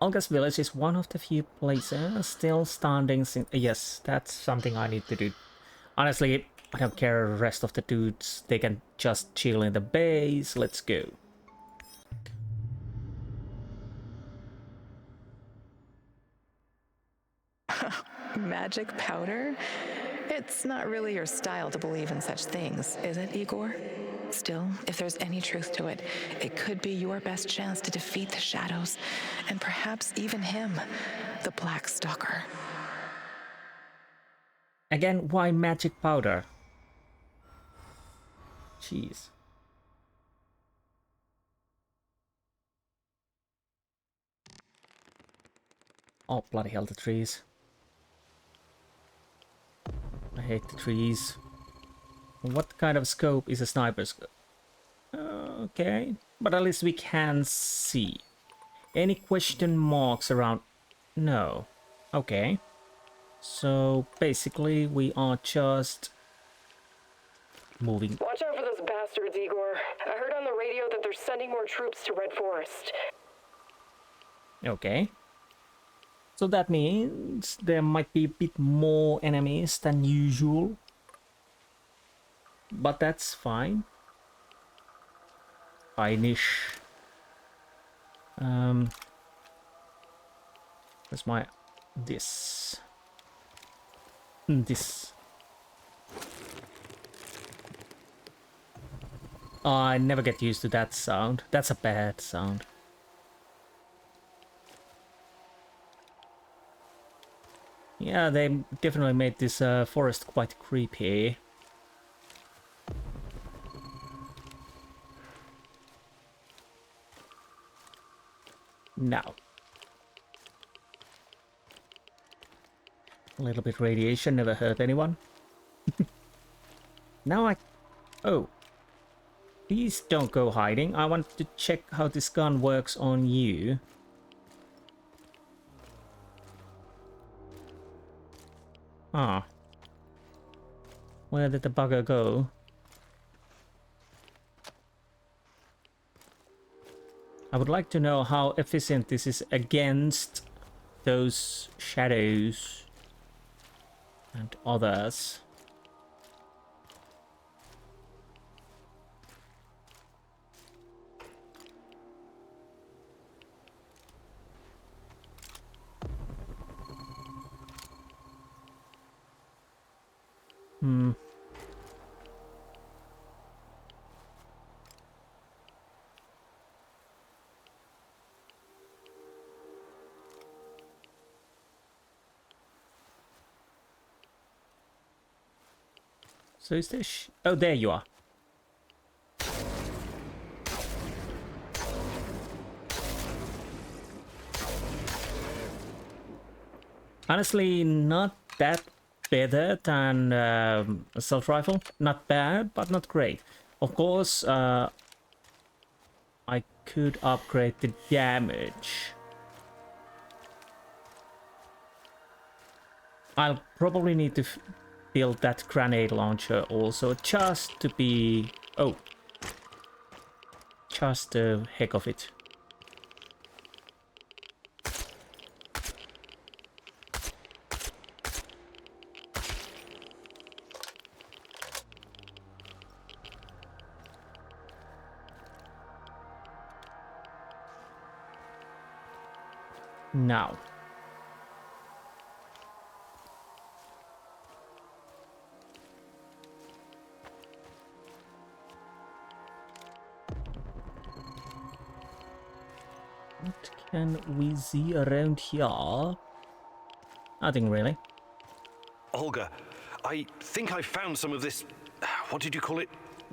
Olga's village is one of the few places still standing. Yes, that's something I need to do. Honestly, I don't care the rest of the dudes. They can just chill in the base. Let's go. Magic powder? It's not really your style to believe in such things, is it, Igor? Still, if there's any truth to it, it could be your best chance to defeat the shadows, and perhaps even him, the Black Stalker. Again, why magic powder? Jeez. Oh, bloody hell, the trees. I hate the trees. What kind of scope is a sniper scope? Okay, but at least we can see. Any question marks around? No. Okay. So basically we are just moving. Watch out for those bastards, Igor. I heard on the radio that they're sending more troops to Red Forest. Okay. So that means there might be a bit more enemies than usual. But that's fine. Fine-ish. Where's my... This. This. Oh, I never get used to that sound. That's a bad sound. Yeah, they definitely made this forest quite creepy. Now. A little bit radiation never hurt anyone. Now I... Oh. Please don't go hiding. I want to check how this gun works on you. Ah. Where did the bugger go? I would like to know how efficient this is against those shadows and others. So is this... Oh, there you are. Honestly, not that better than assault rifle. Not bad, but not great. Of course, I could upgrade the damage. I'll probably need to build that grenade launcher also, just to be... Oh. Just the heck of it. Now. What can we see around here? Nothing really. Olga, I think I found some of this, what did you call it?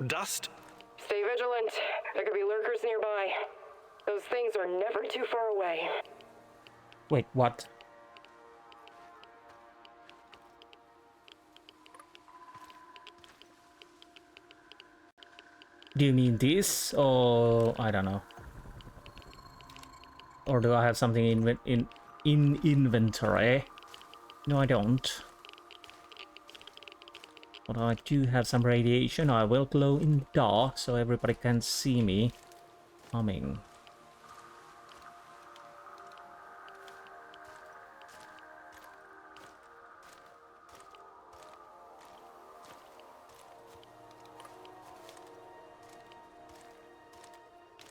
Dust? Stay vigilant. There could be lurkers nearby. Those things are never too far away. Wait, what? Do you mean this, or I don't know? Or do I have something in inventory? No, I don't. But I do have some radiation. I will glow in the dark so everybody can see me coming.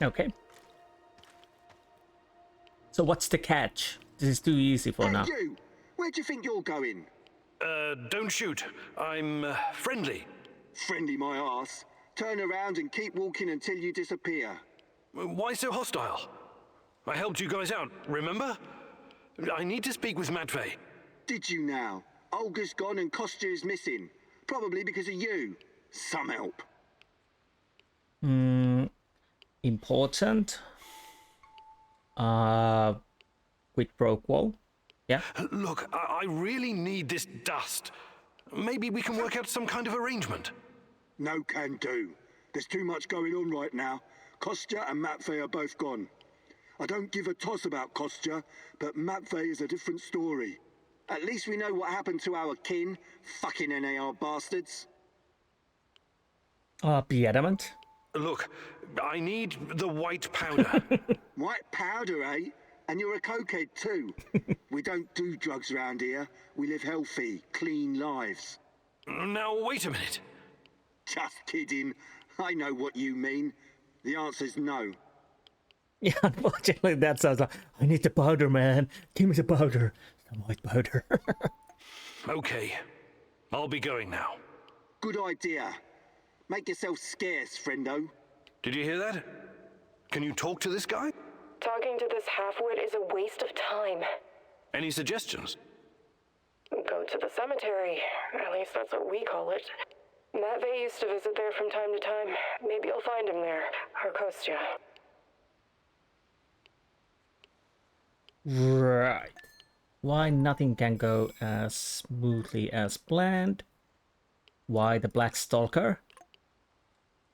Okay. So what's the catch? This is too easy for now. You! Where do you think you're going? Don't shoot. I'm friendly. Friendly my arse. Turn around and keep walking until you disappear. Why so hostile? I helped you guys out, remember? I need to speak with Matvey. Did you now? Olga's gone and Kostya is missing. Probably because of you. Some help. Important. Quid pro quo. Yeah. Look, I really need this dust. Maybe we can work out some kind of arrangement. No can do. There's too much going on right now. Kostya and Matvey are both gone. I don't give a toss about Kostya, but Matvey is a different story. At least we know what happened to our kin, fucking NAR bastards. Be adamant. Look, I need the white powder. White powder, eh? And you're a cokehead too. We don't do drugs around here. We live healthy, clean lives. Now, wait a minute. Just kidding. I know what you mean. The answer's no. Yeah, unfortunately that sounds like, I need the powder, man. Give me the powder. Some white powder. Okay, I'll be going now. Good idea. Make yourself scarce, friendo. Did you hear that? Can you talk to this guy? Talking to this halfwit is a waste of time. Any suggestions? Go to the cemetery. At least that's what we call it. Matvey used to visit there from time to time. Maybe you'll find him there. Or Kostya. Right. Why nothing can go as smoothly as planned? Why the Black Stalker?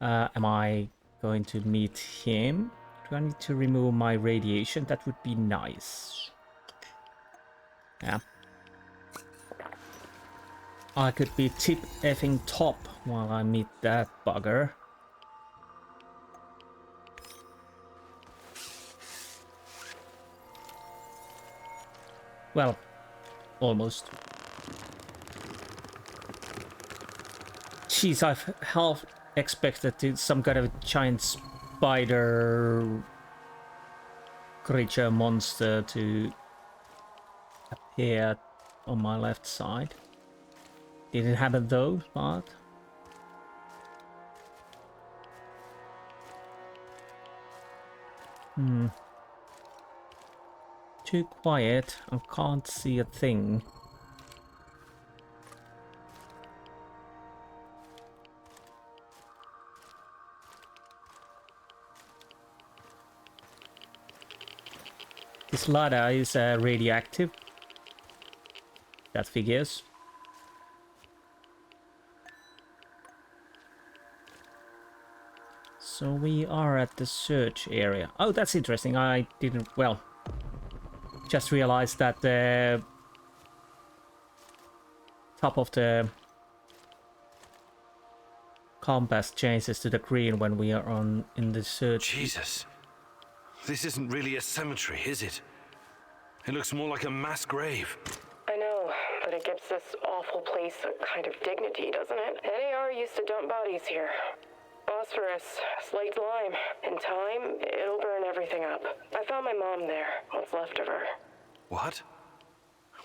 Am I going to meet him? Do I need to remove my radiation? That would be nice. Yeah. I could be tip-effing top while I meet that bugger. Well, almost. Jeez, I've half expected some kind of giant spider creature monster to appear on my left side. Didn't happen though, but... Too quiet, I can't see a thing. This ladder is radioactive. That figures. So we are at the search area. Oh, that's interesting. I didn't... Well, just realized that the top of the compass changes to the green when we are in the search. Jesus. This isn't really a cemetery, is it? It looks more like a mass grave. I know, but it gives this awful place a kind of dignity, doesn't it? NAR used to dump bodies here. Phosphorus, slaked lime. In time, it'll burn everything up. I found my mom there, what's left of her. What?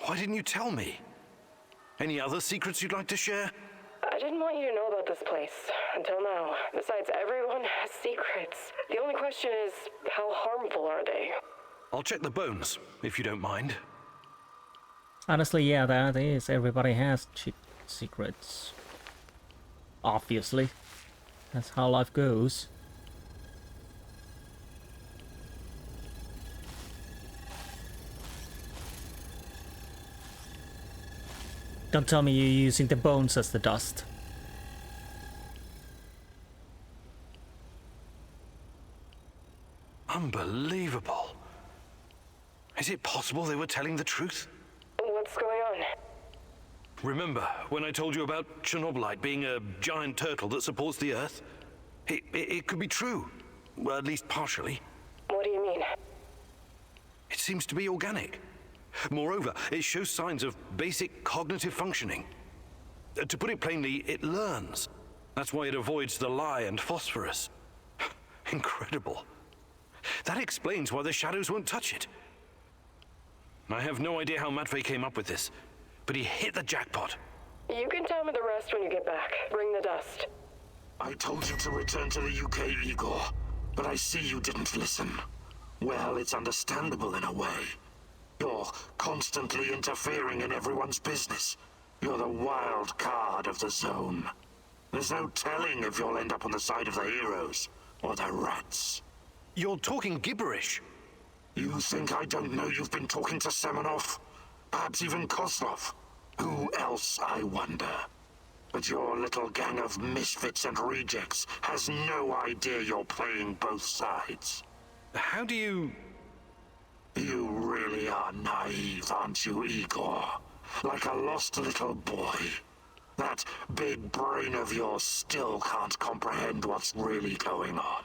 Why didn't you tell me? Any other secrets you'd like to share? I didn't want you to know about this place until now. Besides, everyone has secrets. The only question is, how harmful are they? I'll check the bones, if you don't mind. Honestly, yeah, that is. Everybody has secrets. Obviously. That's how life goes. Don't tell me you're using the bones as the dust. Unbelievable. Is it possible they were telling the truth? What's going on? Remember when I told you about Chernobylite being a giant turtle that supports the Earth? It could be true. Well, at least partially. What do you mean? It seems to be organic. Moreover, it shows signs of basic cognitive functioning. To put it plainly, it learns. That's why it avoids the lye and phosphorus. Incredible. That explains why the shadows won't touch it. I have no idea how Matvey came up with this, but he hit the jackpot. You can tell me the rest when you get back. Bring the dust. I told you to return to the UK, Igor, but I see you didn't listen. Well, it's understandable in a way. You're constantly interfering in everyone's business. You're the wild card of the zone. There's no telling if you'll end up on the side of the heroes or the rats. You're talking gibberish. You think I don't know you've been talking to Semenov? Perhaps even Kozlov? Who else, I wonder? But your little gang of misfits and rejects has no idea you're playing both sides. How do you... You really are naive, aren't you, Igor? Like a lost little boy. That big brain of yours still can't comprehend what's really going on.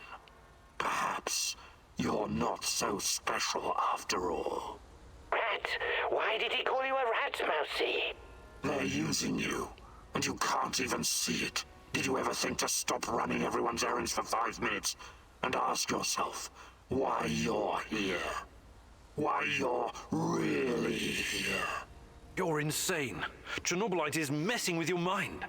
Perhaps you're not so special after all. Rat? Why did he call you a rat, Mousy? They're using you, and you can't even see it. Did you ever think to stop running everyone's errands for 5 minutes and ask yourself why you're here? Why you're really here? You're insane. Chernobylite is messing with your mind.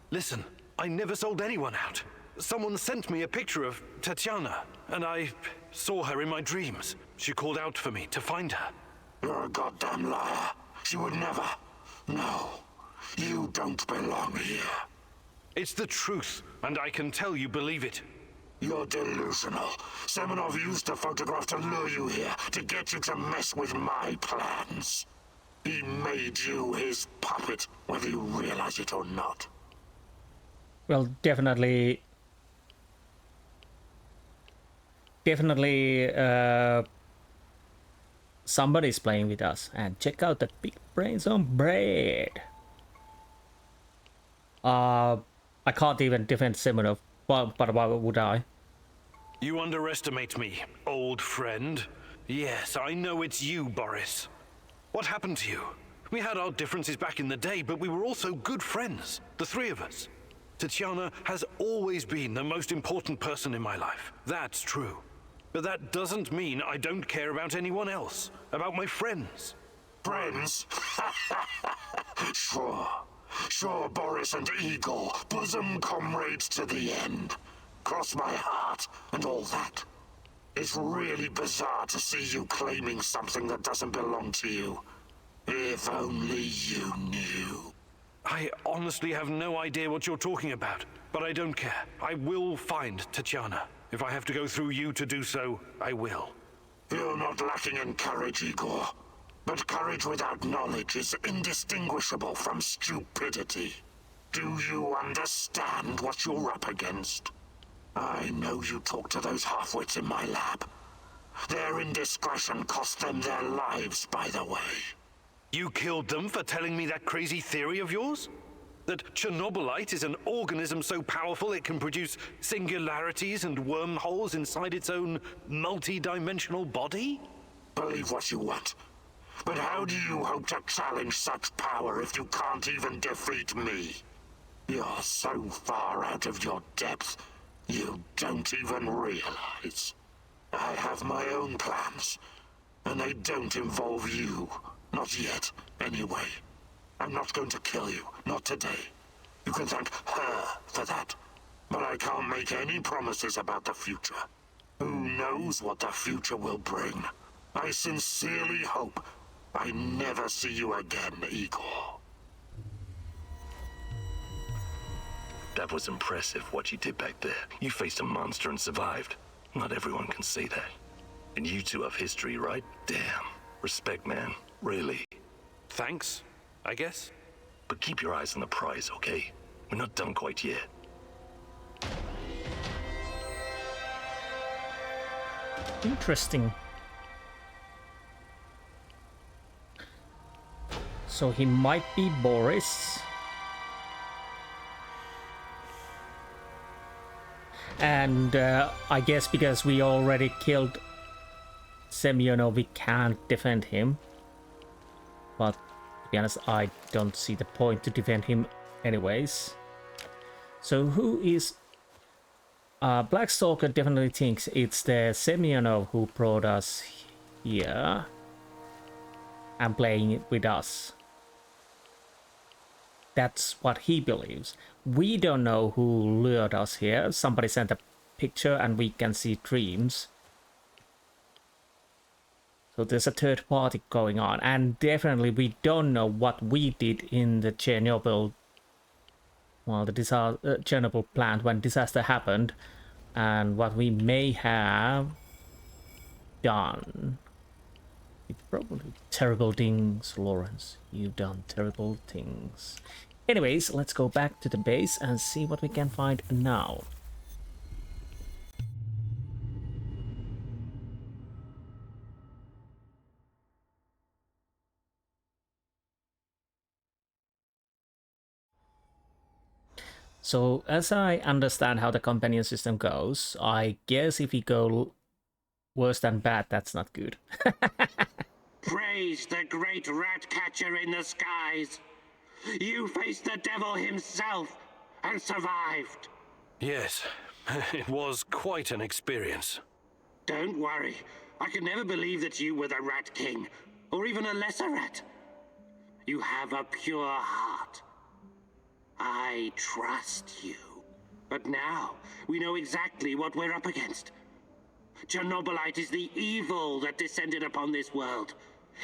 Listen, I never sold anyone out. Someone sent me a picture of Tatiana, and I saw her in my dreams. She called out for me to find her. You're a goddamn liar. She would never. No, you don't belong here. It's the truth, and I can tell you believe it. You're delusional. Semenov used a photograph to lure you here, to get you to mess with my plans. He made you his puppet, whether you realize it or not. Well, definitely, somebody's playing with us. And check out the big brains on bread. I can't even defend Semenov, but why would I? You underestimate me, old friend. Yes, I know it's you, Boris. What happened to you? We had our differences back in the day, but we were also good friends, the three of us. Tatiana has always been the most important person in my life. That's true. But that doesn't mean I don't care about anyone else, about my friends. Friends? Sure, Boris and Igor, bosom comrades to the end. Cross my heart and all that. It's really bizarre to see you claiming something that doesn't belong to you. If only you knew. I honestly have no idea what you're talking about, but I don't care. I will find Tatiana. If I have to go through you to do so, I will. You're not lacking in courage, Igor. But courage without knowledge is indistinguishable from stupidity. Do you understand what you're up against? I know you talk to those half-wits in my lab. Their indiscretion cost them their lives, by the way. You killed them for telling me that crazy theory of yours? That Chernobylite is an organism so powerful it can produce singularities and wormholes inside its own multi-dimensional body? Believe what you want. But how do you hope to challenge such power if you can't even defeat me? You're so far out of your depth, you don't even realize. I have my own plans, and they don't involve you. Not yet, anyway. I'm not going to kill you, not today. You can thank her for that. But I can't make any promises about the future. Who knows what the future will bring? I sincerely hope I never see you again, Igor. That was impressive, what you did back there. You faced a monster and survived. Not everyone can say that. And you two have history, right? Damn. Respect, man. Really. Thanks, I guess. But keep your eyes on the prize, okay? We're not done quite yet. Interesting. So he might be Boris. And I guess because we already killed Semyonov, we can't defend him. But to be honest, I don't see the point to defend him anyways. So who is... Black Stalker definitely thinks it's the Semyonov who brought us here and playing it with us. That's what he believes. We don't know who lured us here. Somebody sent a picture and we can see dreams. So there's a third party going on. And definitely we don't know what we did in the Chernobyl... Well, the Chernobyl plant when disaster happened. And what we may have done. Probably terrible things, Lawrence. You've done terrible things. Anyways, let's go back to the base and see what we can find now. So, as I understand how the companion system goes, I guess if we go worse than bad, that's not good. Praise the great rat catcher in the skies. You faced the devil himself and survived. Yes, it was quite an experience. Don't worry. I could never believe that you were the Rat King, or even a lesser rat. You have a pure heart. I trust you. But now, we know exactly what we're up against. Chernobylite is the evil that descended upon this world.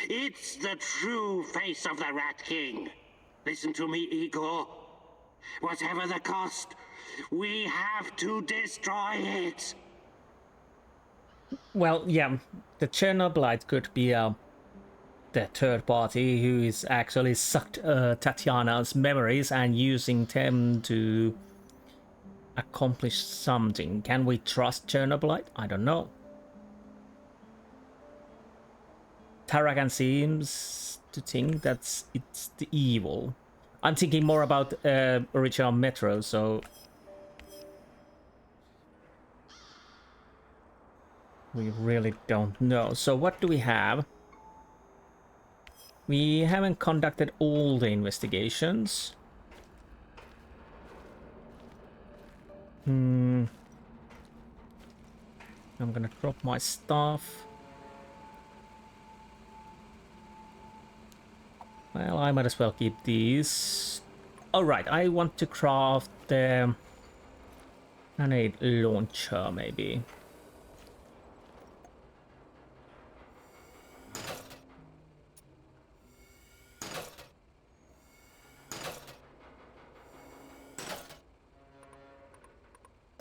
It's the true face of the Rat King. Listen to me, Igor. Whatever the cost, we have to destroy it. Well, yeah, the Chernobylite could be the third party who is actually sucked Tatiana's memories and using them to accomplish something. Can we trust Chernobylite? I don't know. Tarakan seems to think that it's the evil. I'm thinking more about original Metro, so we really don't know. So what do we have? We haven't conducted all the investigations. I'm gonna drop my stuff. Well, I might as well keep these. Alright, I want to craft the grenade launcher, maybe.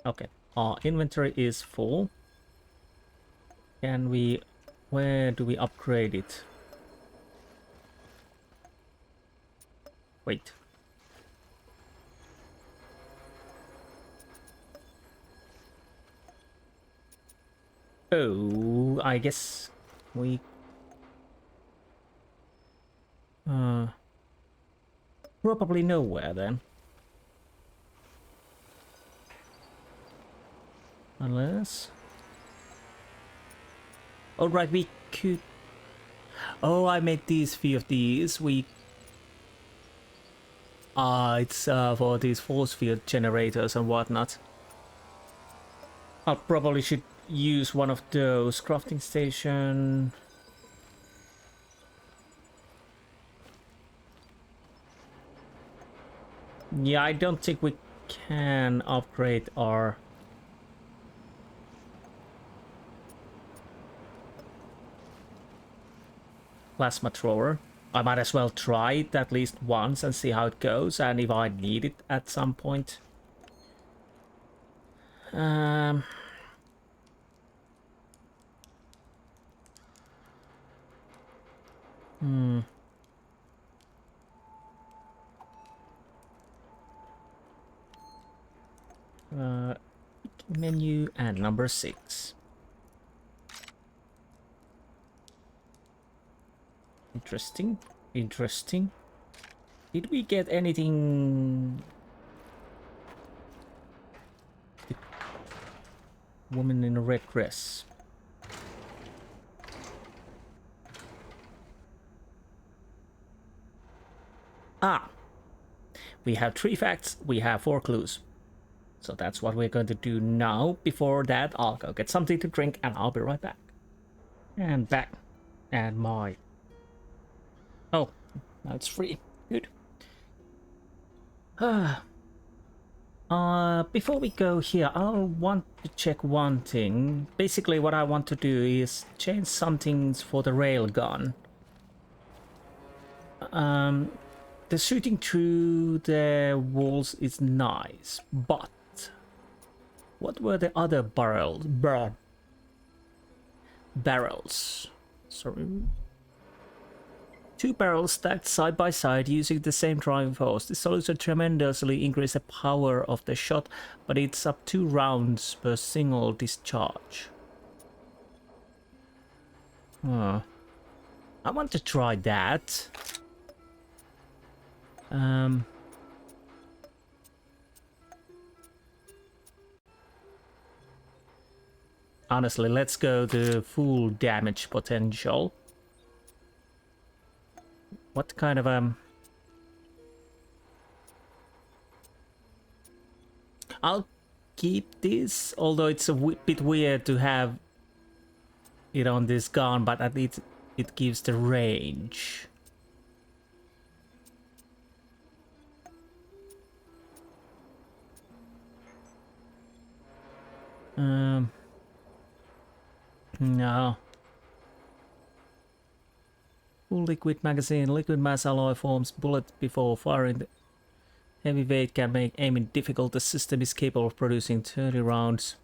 Okay, our inventory is full. Can we... where do we upgrade it? Wait. Oh, I guess we... probably nowhere then. Unless... Alright, we could... Oh, I made these few of these. It's for these force field generators and whatnot. I probably should use one of those. Crafting station... Yeah, I don't think we can upgrade our... plasma thrower. I might as well try it at least once and see how it goes, and if I need it at some point. Menu and number 6. Interesting. Interesting. Did we get anything? The woman in a red dress. Ah! We have 3 facts, we have 4 clues. So that's what we're going to do now. Before that, I'll go get something to drink and I'll be right back. And back. And my... Oh, now it's free. Good. Before we go here, I'll want to check one thing. Basically, what I want to do is change some things for the railgun. The shooting through the walls is nice, but what were the other barrels? Sorry. 2 barrels stacked side by side using the same driving force. This solution tremendously increases the power of the shot, but it's up 2 rounds per single discharge. I want to try that. Honestly, let's go to full damage potential. What kind of I'll keep this, although it's a bit weird to have it on this gun, but at least it gives the range. No. Full liquid magazine. Liquid mass alloy forms bullets before firing. The heavy weight can make aiming difficult. The system is capable of producing 30 rounds.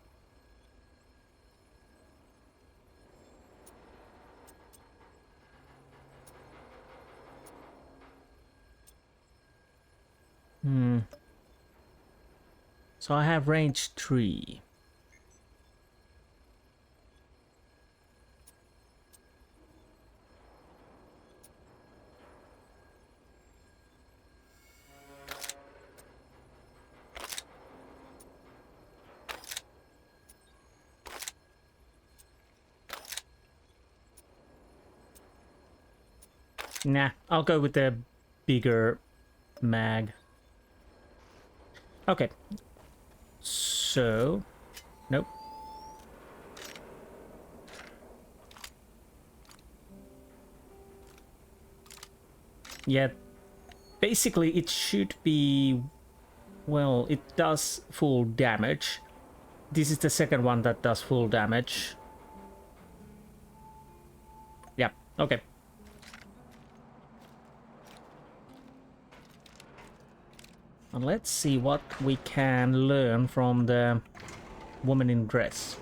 So I have range 3. Nah, I'll go with the bigger mag. Okay. So... Nope. Yeah, basically it should be... Well, it does full damage. This is the second one that does full damage. Yeah, okay. And let's see what we can learn from the woman in dress.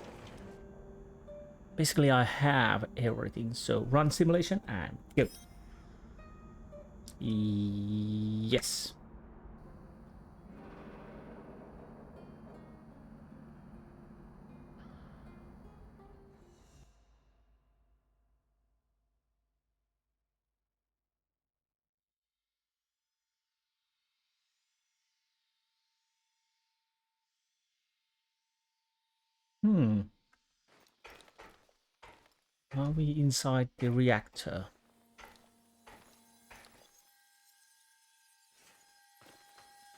Basically, I have everything. So run simulation and go. Yes. Are we inside the reactor?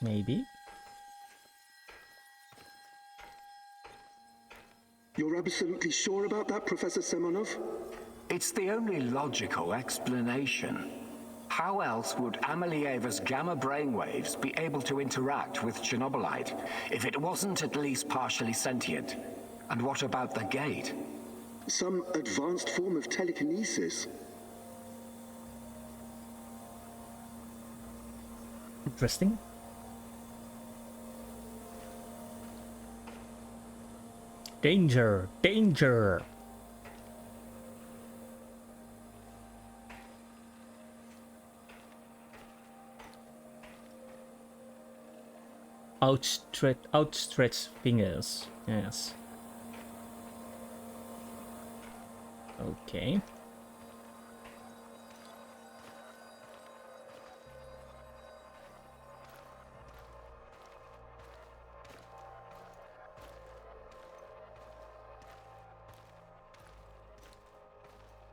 Maybe. You're absolutely sure about that, Professor Semonov? It's the only logical explanation. How else would Amelieva's gamma brainwaves be able to interact with Chernobylite if it wasn't at least partially sentient? And what about the gate? Some advanced form of telekinesis. Interesting. Danger! Danger! Outstretched fingers. Yes. Okay.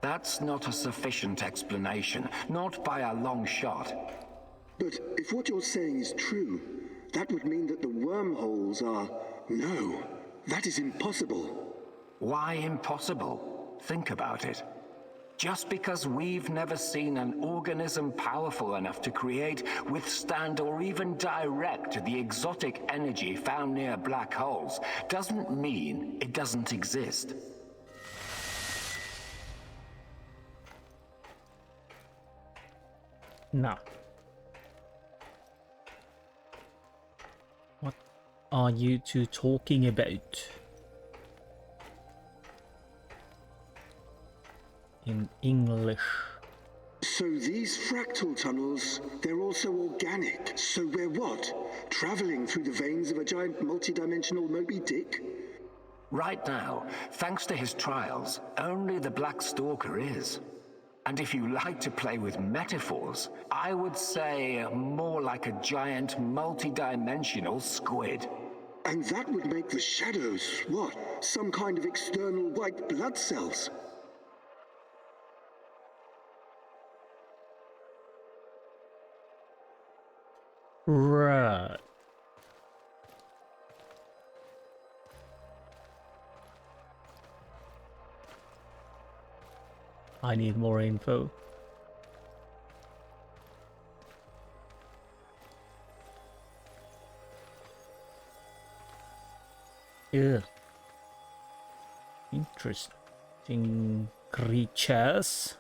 That's not a sufficient explanation, not by a long shot. But if what you're saying is true, that would mean that the wormholes are... No, that is impossible. Why impossible? Think about it. Just because we've never seen an organism powerful enough to create, withstand, or even direct the exotic energy found near black holes, doesn't mean it doesn't exist. No. What are you two talking about? In English. So these fractal tunnels, they're also organic. So we're what? Traveling through the veins of a giant multidimensional Moby Dick? Right now, thanks to his trials, only the Black Stalker is. And if you like to play with metaphors, I would say more like a giant multi-dimensional squid. And that would make the shadows, what? Some kind of external white blood cells? Right. I need more info. Yeah. Interesting creatures.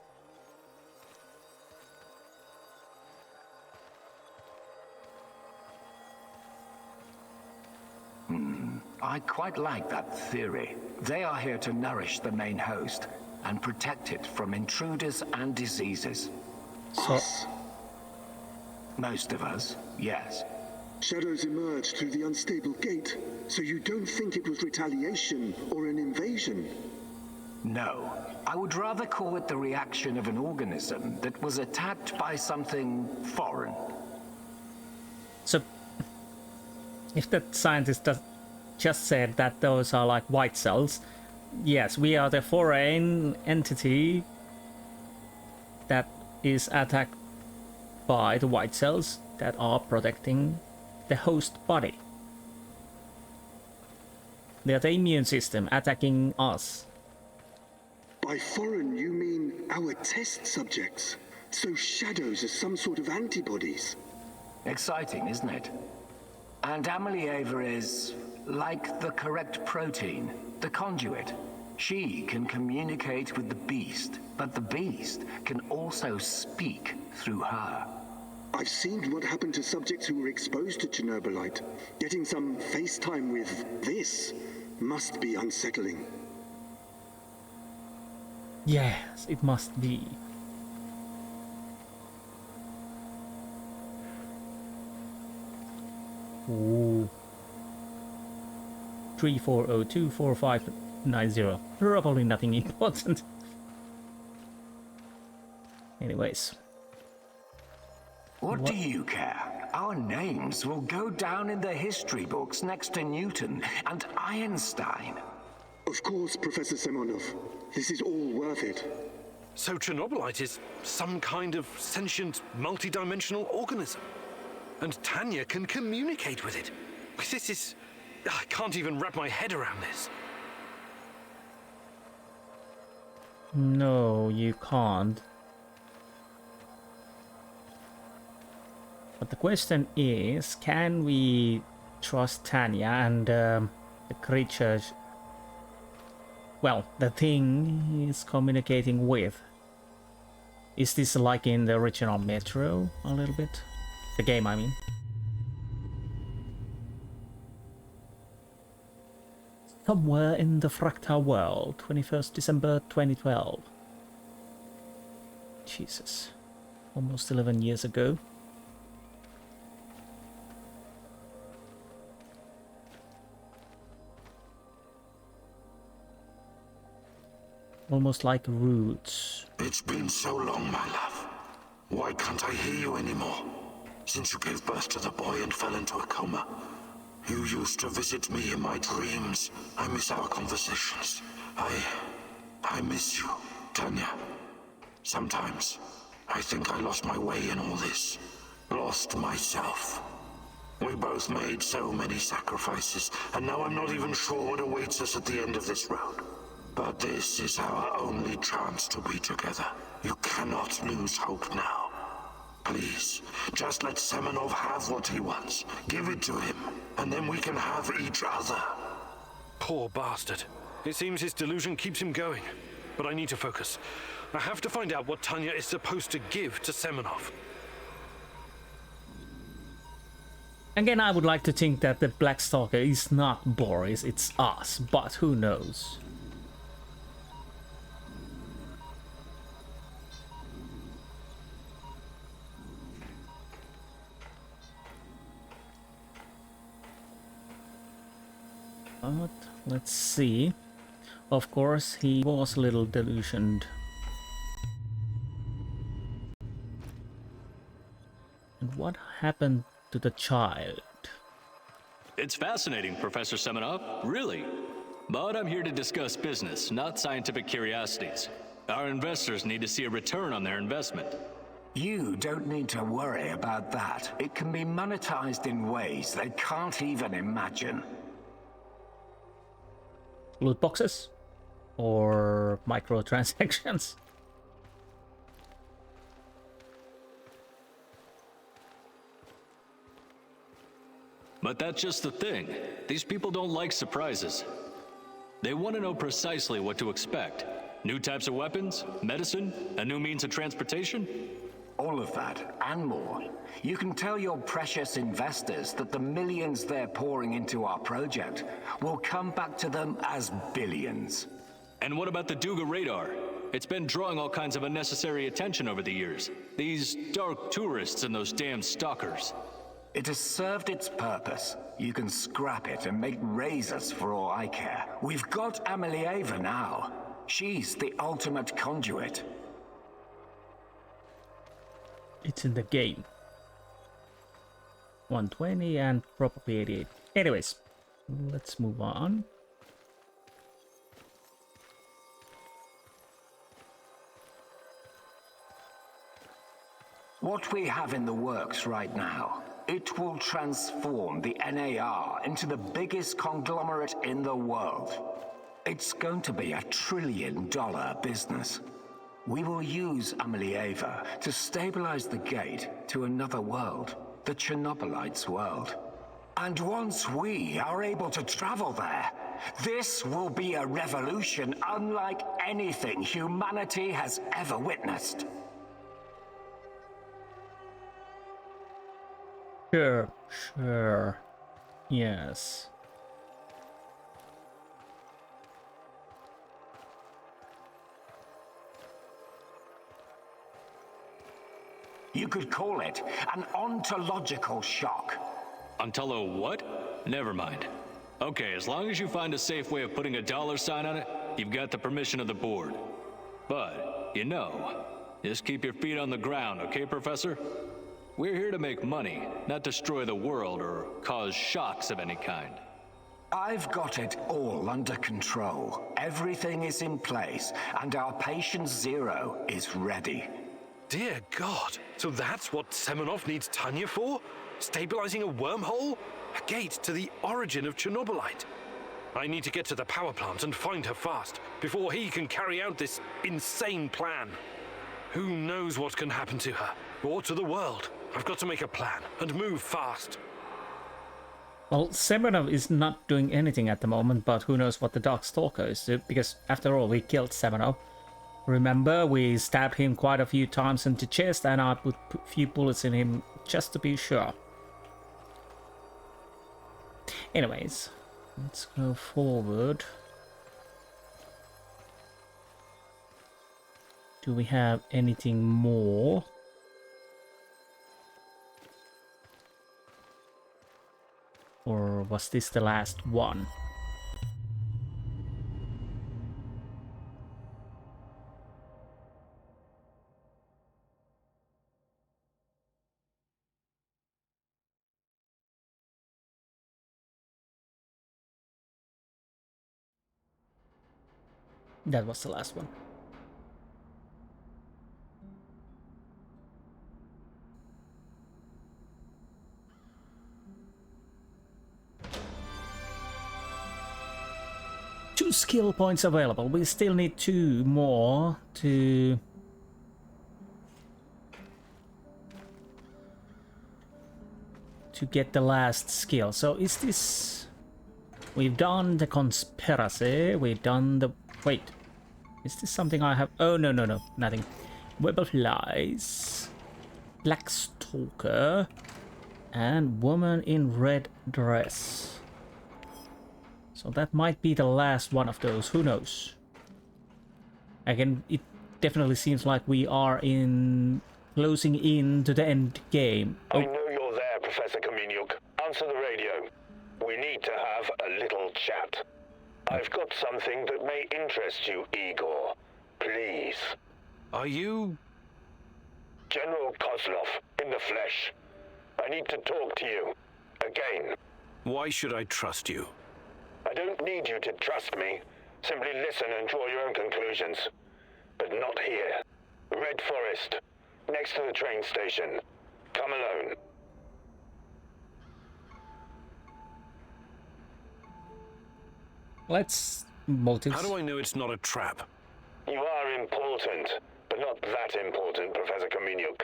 I quite like that theory. They are here to nourish the main host and protect it from intruders and diseases. So, most of us, yes. Shadows emerged through the unstable gate, so you don't think it was retaliation or an invasion? No. I would rather call it the reaction of an organism that was attacked by something foreign. so if that scientist just said that those are like white cells, yes, we are the foreign entity that is attacked by the white cells that are protecting the host body. They are the immune system attacking us. By foreign, you mean our test subjects? So shadows are some sort of antibodies? Exciting, isn't it? And Amelieva is like the correct protein, the conduit. She can communicate with the beast, but the beast can also speak through her. I've seen what happened to subjects who were exposed to Chernobylite. Getting some FaceTime with this must be unsettling. Yes, it must be. Ooh. 34024590. Probably nothing important. Anyways. What do you care? Our names will go down in the history books next to Newton and Einstein. Of course, Professor Semonov. This is all worth it. So Chernobylite is some kind of sentient, multi-dimensional organism. And Tanya can communicate with it. This is... I can't even wrap my head around this. No, you can't. But the question is, can we trust Tanya and the creatures? Well, the thing is communicating with. Is this like in the original Metro a little bit? The game, I mean. Somewhere in the fractal world, 21st December 2012. Jesus. Almost 11 years ago. Almost like roots. It's been so long, my love. Why can't I hear you anymore? Since you gave birth to the boy and fell into a coma. You used to visit me in my dreams. I miss our conversations. I miss you, Tanya. Sometimes, I think I lost my way in all this. Lost myself. We both made so many sacrifices, and now I'm not even sure what awaits us at the end of this road. But this is our only chance to be together. You cannot lose hope now. Please, just let Semonov have what he wants. Give it to him, and then we can have each other. Poor bastard. It seems his delusion keeps him going. But I need to focus. I have to find out what Tanya is supposed to give to Semonov. Again, I would like to think that the Black Stalker is not Boris, it's us, but who knows? But let's see. Of course, he was a little delusioned. And what happened to the child? It's fascinating, Professor Semonov, really. But I'm here to discuss business, not scientific curiosities. Our investors need to see a return on their investment. You don't need to worry about that. It can be monetized in ways they can't even imagine. Loot boxes? Or microtransactions? But that's just the thing. These people don't like surprises. They want to know precisely what to expect. New types of weapons, medicine, a new means of transportation. All of that, and more. You can tell your precious investors that the millions they're pouring into our project will come back to them as billions. And what about the Duga radar? It's been drawing all kinds of unnecessary attention over the years. These dark tourists and those damn stalkers. It has served its purpose. You can scrap it and make razors for all I care. We've got Amelieva now. She's the ultimate conduit. It's in the game. 120 and probably 88. Anyways, let's move on. What we have in the works right now, it will transform the NAR into the biggest conglomerate in the world. It's going to be $1 trillion business. We will use Amelieva to stabilize the gate to another world, the Chernobylite's world. And once we are able to travel there, this will be a revolution unlike anything humanity has ever witnessed. Sure. Yes. You could call it an ontological shock. Ontolo what? Never mind. Okay, as long as you find a safe way of putting a $ sign on it, you've got the permission of the board. But, you know, just keep your feet on the ground, okay, Professor? We're here to make money, not destroy the world or cause shocks of any kind. I've got it all under control. Everything is in place, and our patient Zero is ready. Dear God, so that's what Semenov needs Tanya for? Stabilizing a wormhole? A gate to the origin of Chernobylite. I need to get to the power plant and find her fast, before he can carry out this insane plan. Who knows what can happen to her, or to the world? I've got to make a plan, and move fast. Well, Semenov is not doing anything at the moment, but who knows what the Black Stalker is doing, because after all, we killed Semenov. Remember, we stabbed him quite a few times in the chest, and I put a few bullets in him just to be sure. Anyways, let's go forward. Do we have anything more? Or was this the last one? That was the last one. Two skill points available. We still need 2 more to get the last skill. So is this... We've done the conspiracy, we've done the... Wait, is this something I have... Oh, no, nothing. Web of Lies, Black Stalker, and Woman in Red Dress. So that might be the last one of those, who knows? Again, it definitely seems like we are closing in to the end game. I know you're there, Professor Kaminyuk. Answer the radio. We need to have a little chat. I've got something that may interest you, Igor. Please. Are you... General Kozlov, in the flesh. I need to talk to you. Again. Why should I trust you? I don't need you to trust me. Simply listen and draw your own conclusions. But not here. Red Forest. Next to the train station. Come alone. Let's motives. How do I know it's not a trap? You are important, but not that important, Professor Kaminyuk.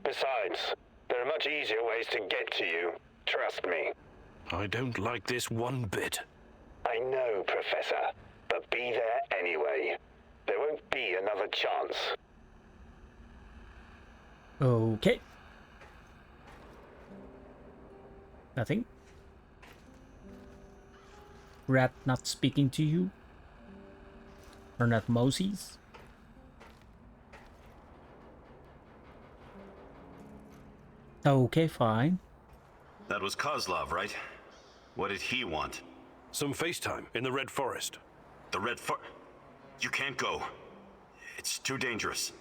Besides, there are much easier ways to get to you. Trust me. I don't like this one bit. I know, Professor, but be there anyway. There won't be another chance. Okay. Nothing. Rat not speaking to you? Or not Moses? Okay, fine. That was Kozlov, right? What did he want? Some FaceTime in the Red Forest. The Red Forest? You can't go. It's too dangerous.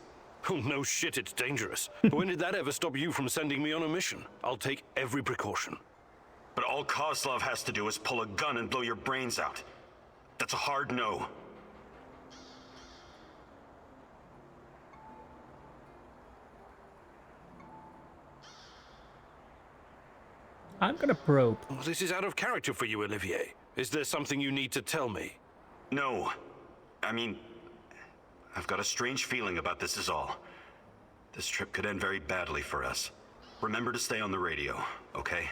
Oh, no shit, it's dangerous. But when did that ever stop you from sending me on a mission? I'll take every precaution. But all Kozlov has to do is pull a gun and blow your brains out. That's a hard no. I'm gonna probe. Oh, this is out of character for you, Olivier. Is there something you need to tell me? No. I mean, I've got a strange feeling about this is all. This trip could end very badly for us. Remember to stay on the radio, okay?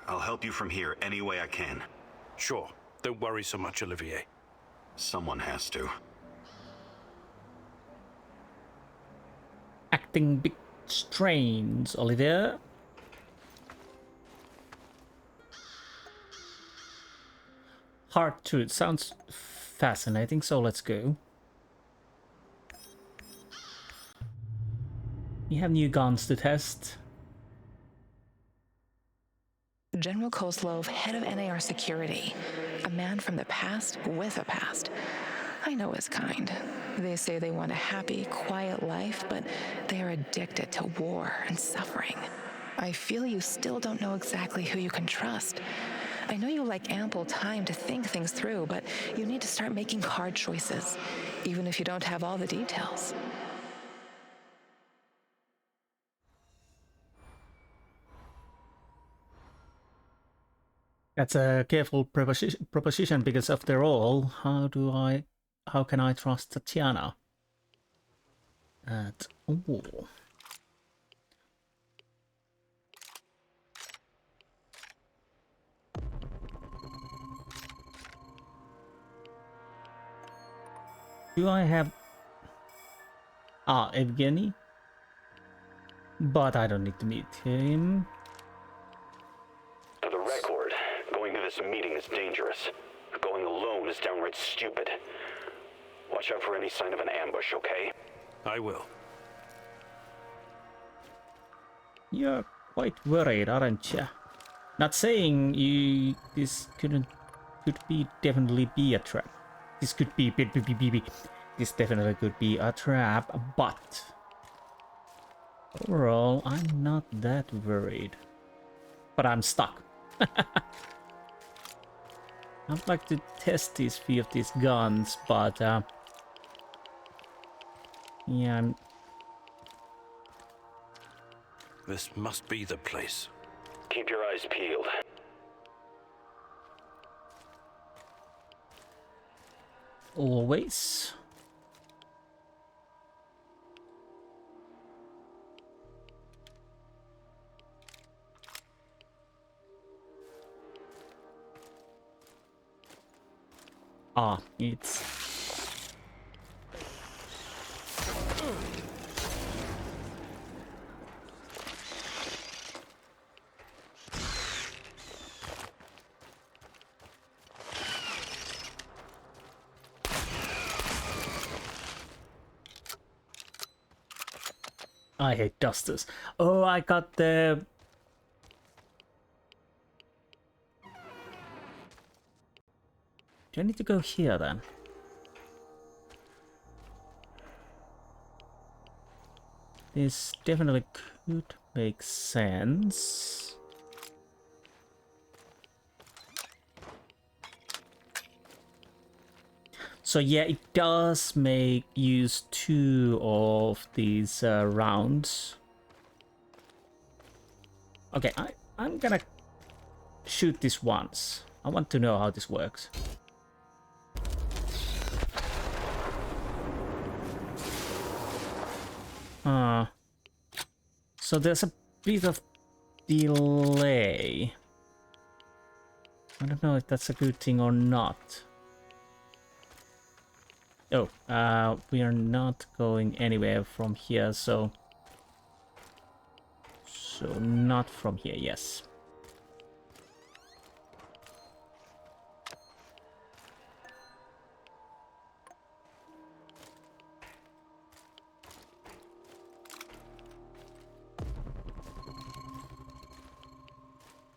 I'll help you from here any way I can. Sure. Don't worry so much, Olivier. Someone has to. Acting big strains, Olivier. Hard truth sounds fascinating, so let's go. You have new guns to test. General Kozlov, head of NAR security. A man from the past with a past. I know his kind. They say they want a happy, quiet life, but they are addicted to war and suffering. I feel you still don't know exactly who you can trust. I know you like ample time to think things through, but you need to start making hard choices, even if you don't have all the details. That's a careful proposition because after all, how can I trust Tatiana? At all? Do I have Evgeny? But I don't need to meet him. For the record, going to this meeting is dangerous. Going alone is downright stupid. Watch out for any sign of an ambush, okay? I will. You're quite worried, aren't you? Not saying this could definitely be a trap. This could be this definitely could be a trap, but overall, I'm not that worried. But I'm stuck. I'd like to test these few of these guns, but yeah, This must be the place. Keep your eyes peeled. Always. It's... I hate dusters. Oh, I got the... Do I need to go here then? This definitely could make sense. So yeah, it does make use 2 of these rounds. Okay, I'm gonna shoot this once. I want to know how this works. So there's a bit of delay. I don't know if that's a good thing or not. Oh, we are not going anywhere from here, so not from here, yes.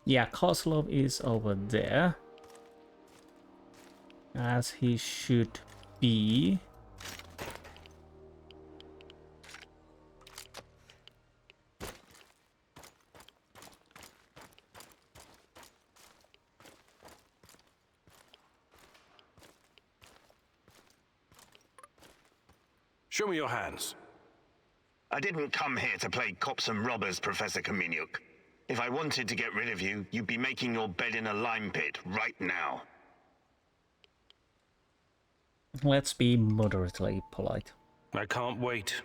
Yeah, Kozlov is over there, as he should be. Show me your hands. I didn't come here to play cops and robbers, Professor Kaminyuk. If I wanted to get rid of you, you'd be making your bed in a lime pit right now. Let's be moderately polite. I can't wait.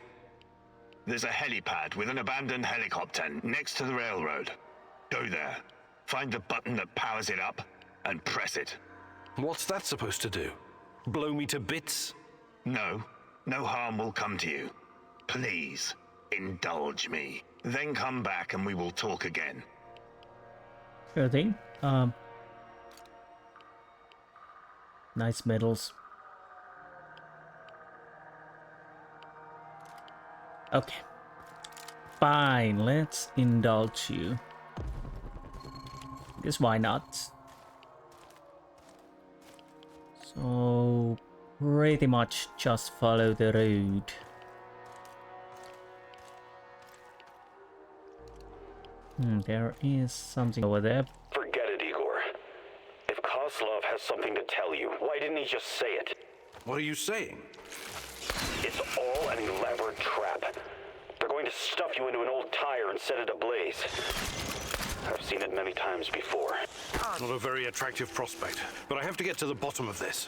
There's a helipad with an abandoned helicopter next to the railroad. Go there, find the button that powers it up, and press it. What's that supposed to do? Blow me to bits? No, no harm will come to you. Please, indulge me. Then come back and we will talk again. Sure thing. Nice medals. Okay. Fine, let's indulge you. Guess why not? So, pretty much just follow the road. There is something over there. Forget it, Igor. Why didn't he just say it? What are you saying? It's all an elaborate trap. They're going to stuff you into an old tire and set it ablaze. I've seen it many times before. Not a very attractive prospect, but I have to get to the bottom of this.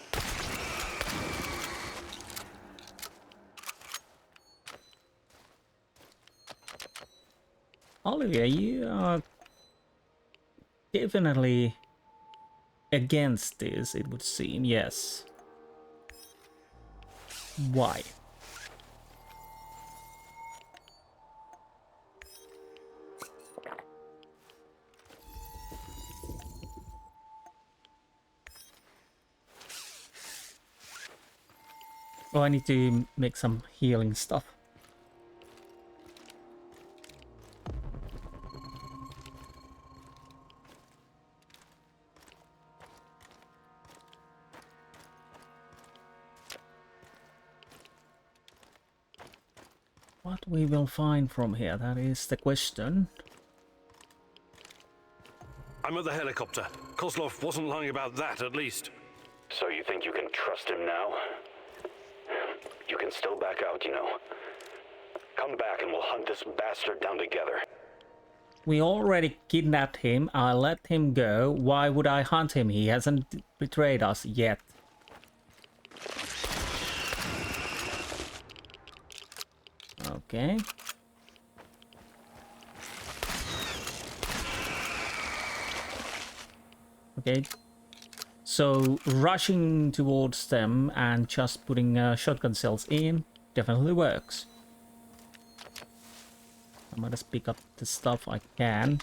Olivia, you are definitely against this, it would seem, yes. Why? Oh, I need to make some healing stuff. What we will find from here, that is the question. I'm at the helicopter. Kozlov wasn't lying about that, at least. So you think you can trust him now? You can still back out, you know. Come back and we'll hunt this bastard down together. We already kidnapped him. I let him go. Why would I hunt him? He hasn't betrayed us yet. Okay. Okay. So rushing towards them and just putting shotgun shells in definitely works. I might just pick up the stuff I can.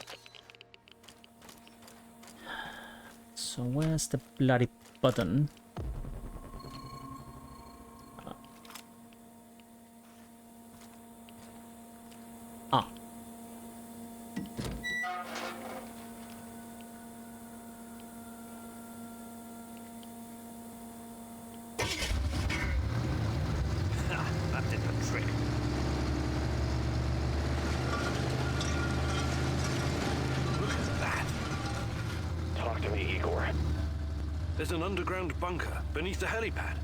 So where's the bloody button? Ah. That did the trick. Look at that. Talk to me, Igor. There's an underground bunker beneath the helipad.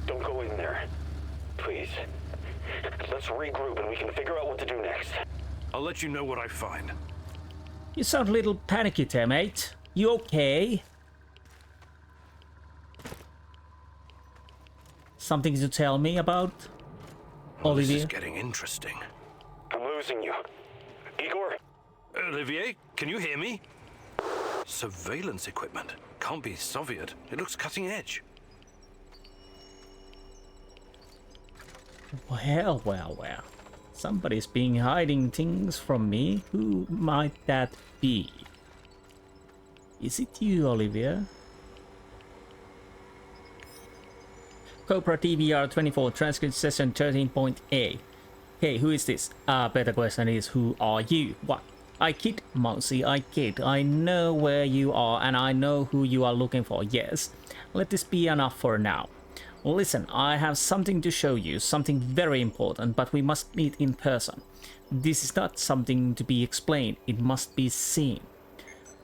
Don't go in there. Please. Let's regroup and we can figure out what to do next. I'll let you know what I find. You sound a little panicky there, mate. You okay? Something to tell me about? Well, this Olivier? is getting interesting. I'm losing you. Igor? Olivier, can you hear me? Surveillance equipment. Can't be Soviet. It looks cutting edge. Well, well, well. Somebody's been hiding things from me. Who might that be? Is it you, Olivia? Cobra TBR24 transcript session 13.A. Hey, who is this? Better question is, who are you? What? I kid, Mousy, I kid. I know where you are and I know who you are looking for, yes. Let this be enough for now. Listen, I have something to show you, something very important, but we must meet in person. This is not something to be explained, it must be seen.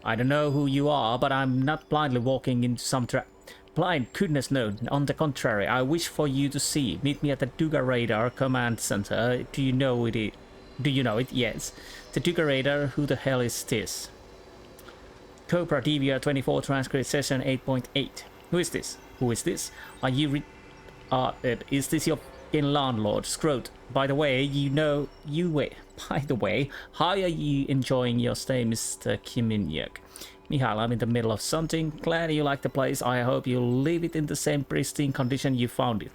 I don't know who you are, but I'm not blindly walking into some trap. Blind, goodness no, on the contrary, I wish for you to see. Meet me at the Duga Radar Command Center. Do you know it? Do you know it? Yes. The Duga Radar, who the hell is this? Cobra DVR24 transcript session 8.8. Who is this? Who is this? Are you is this your fucking landlord, Scroat? By the way, By the way, how are you enjoying your stay, Mr. Kiminyuk? Mihail, I'm in the middle of something. Glad you like the place. I hope you'll leave it in the same pristine condition you found it.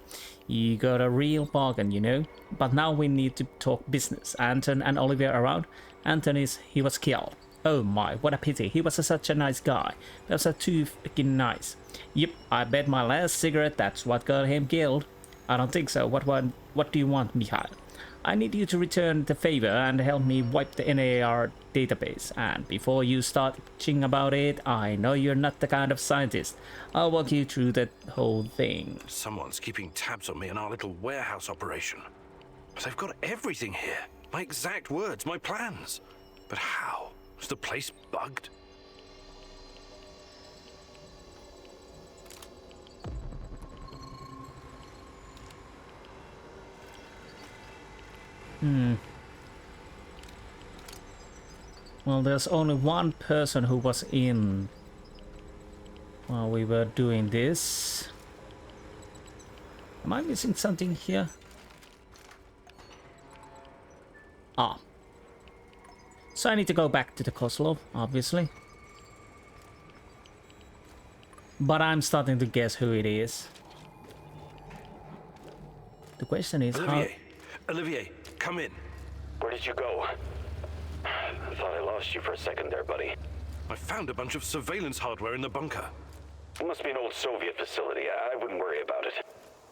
You got a real bargain, you know. But now we need to talk business. Anton and Olivier around? Anton he was killed. Oh my, what a pity. He was such a nice guy. That was too freaking nice. Yep, I bet my last cigarette that's what got him killed. I don't think so. What do you want, Mikhail? I need you to return the favor and help me wipe the NAR database. And before you start bitching about it, I know you're not the kind of scientist. I'll walk you through that whole thing. Someone's keeping tabs on me in our little warehouse operation. But they've got everything here. My exact words, my plans. But how? Was the place bugged? Well, there's only one person who was in while we were doing this. Am I missing something here? Ah. So I need to go back to the Kozlov, obviously. But I'm starting to guess who it is. The question is Olivier, come in. Where did you go? I thought I lost you for a second there, buddy. I found a bunch of surveillance hardware in the bunker. It must be an old Soviet facility. I wouldn't worry about it.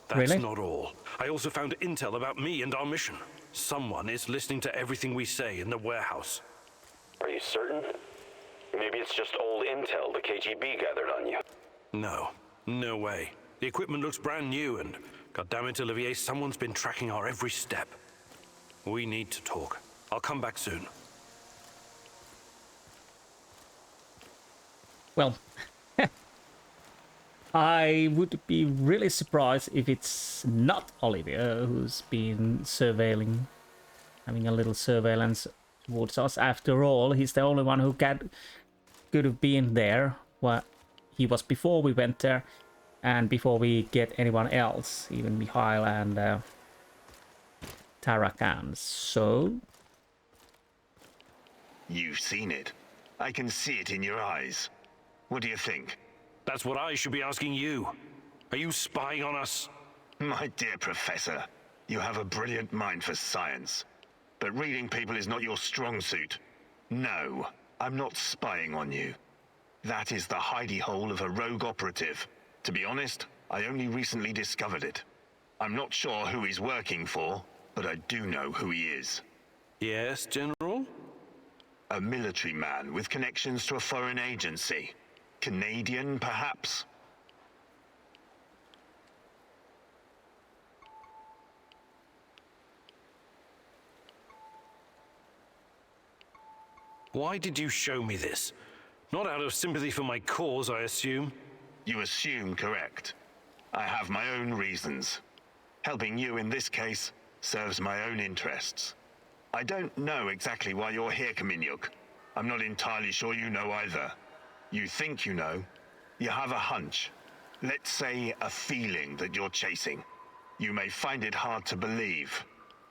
That's not all. I also found intel about me and our mission. Someone is listening to everything we say in the warehouse. Are you certain? Maybe it's just old intel the KGB gathered on you. No way. The equipment looks brand new and, goddammit, Olivier, someone's been tracking our every step. We need to talk. I'll come back soon. Well, I would be really surprised if it's not Olivia who's been surveilling, having a little surveillance towards us. After all, he's the only one who could have been there. What he was before we went there, and before we get anyone else, even Mikhail and Tarakan. So you've seen it. I can see it in your eyes. What do you think? That's what I should be asking you. Are you spying on us? My dear Professor, you have a brilliant mind for science. But reading people is not your strong suit. No, I'm not spying on you. That is the hidey hole of a rogue operative. To be honest, I only recently discovered it. I'm not sure who he's working for, but I do know who he is. Yes, General? A military man with connections to a foreign agency. Canadian, perhaps? Why did you show me this? Not out of sympathy for my cause, I assume. You assume correct. I have my own reasons. Helping you in this case serves my own interests. I don't know exactly why you're here, Kaminyuk. I'm not entirely sure you know either. You think you know. You have a hunch. Let's say a feeling that you're chasing. You may find it hard to believe,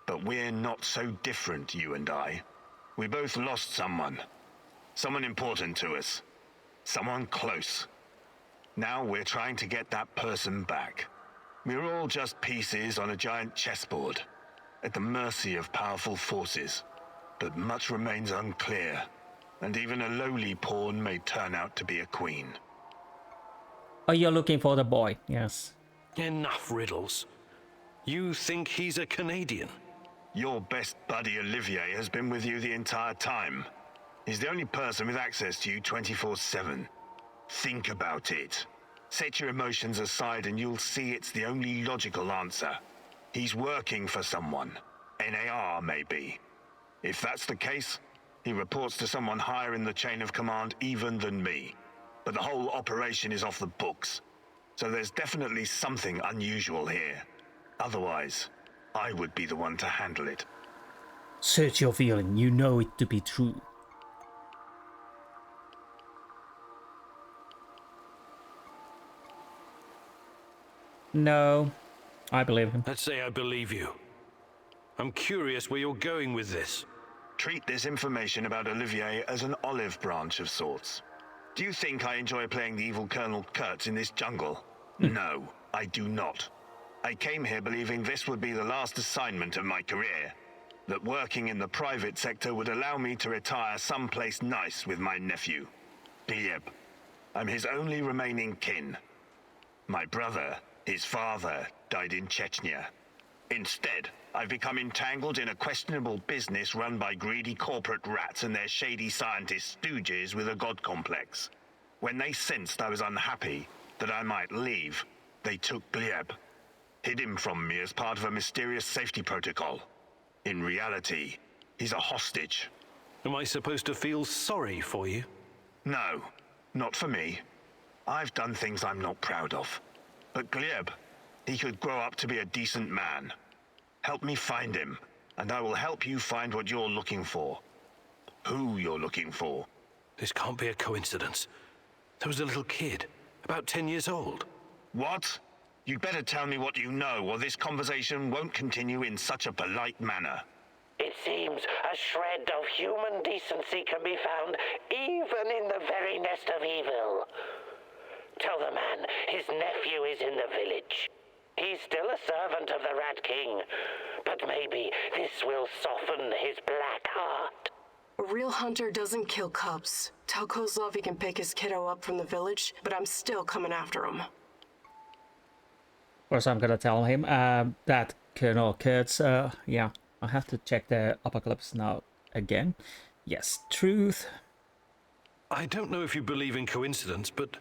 but we're not so different, you and I. We both lost someone. Someone important to us. Someone close. Now we're trying to get that person back. We're all just pieces on a giant chessboard, at the mercy of powerful forces. But much remains unclear, and even a lowly pawn may turn out to be a queen. Oh, you're looking for the boy, yes. Enough riddles. You think he's a Canadian? Your best buddy Olivier has been with you the entire time. He's the only person with access to you 24/7. Think about it. Set your emotions aside and you'll see it's the only logical answer. He's working for someone. NAR, maybe. If that's the case, he reports to someone higher in the chain of command even than me. But the whole operation is off the books. So there's definitely something unusual here. Otherwise, I would be the one to handle it. Search your feeling, you know it to be true. No, I believe him. Let's say I believe you. I'm curious where you're going with this. Treat this information about Olivier as an olive branch of sorts. Do you think I enjoy playing the evil Colonel Kurtz in this jungle? No, I do not. I came here believing this would be the last assignment of my career. That working in the private sector would allow me to retire someplace nice with my nephew. Gleb. I'm his only remaining kin. My brother, his father, died in Chechnya. Instead, I've become entangled in a questionable business run by greedy corporate rats and their shady scientist stooges with a god complex. When they sensed I was unhappy, that I might leave, they took Gleb. Hid him from me as part of a mysterious safety protocol. In reality, he's a hostage. Am I supposed to feel sorry for you? No, not for me. I've done things I'm not proud of. But Gleb, he could grow up to be a decent man. Help me find him. and I will help you find what you're looking for. Who you're looking for. This can't be a coincidence. There was a little kid, about 10 years old. What? You'd better tell me what you know, or this conversation won't continue in such a polite manner. It seems a shred of human decency can be found even in the very nest of evil. Tell the man his nephew is in the village. He's still a servant of the Rat King, but maybe this will soften his black heart. A real hunter doesn't kill cubs. Tell Kozlov he can pick his kiddo up from the village, but I'm still coming after him. Of course, I'm gonna tell him that Colonel Kurtz, yeah, I have to check the apocalypse now again. Yes, truth. I don't know if you believe in coincidence, but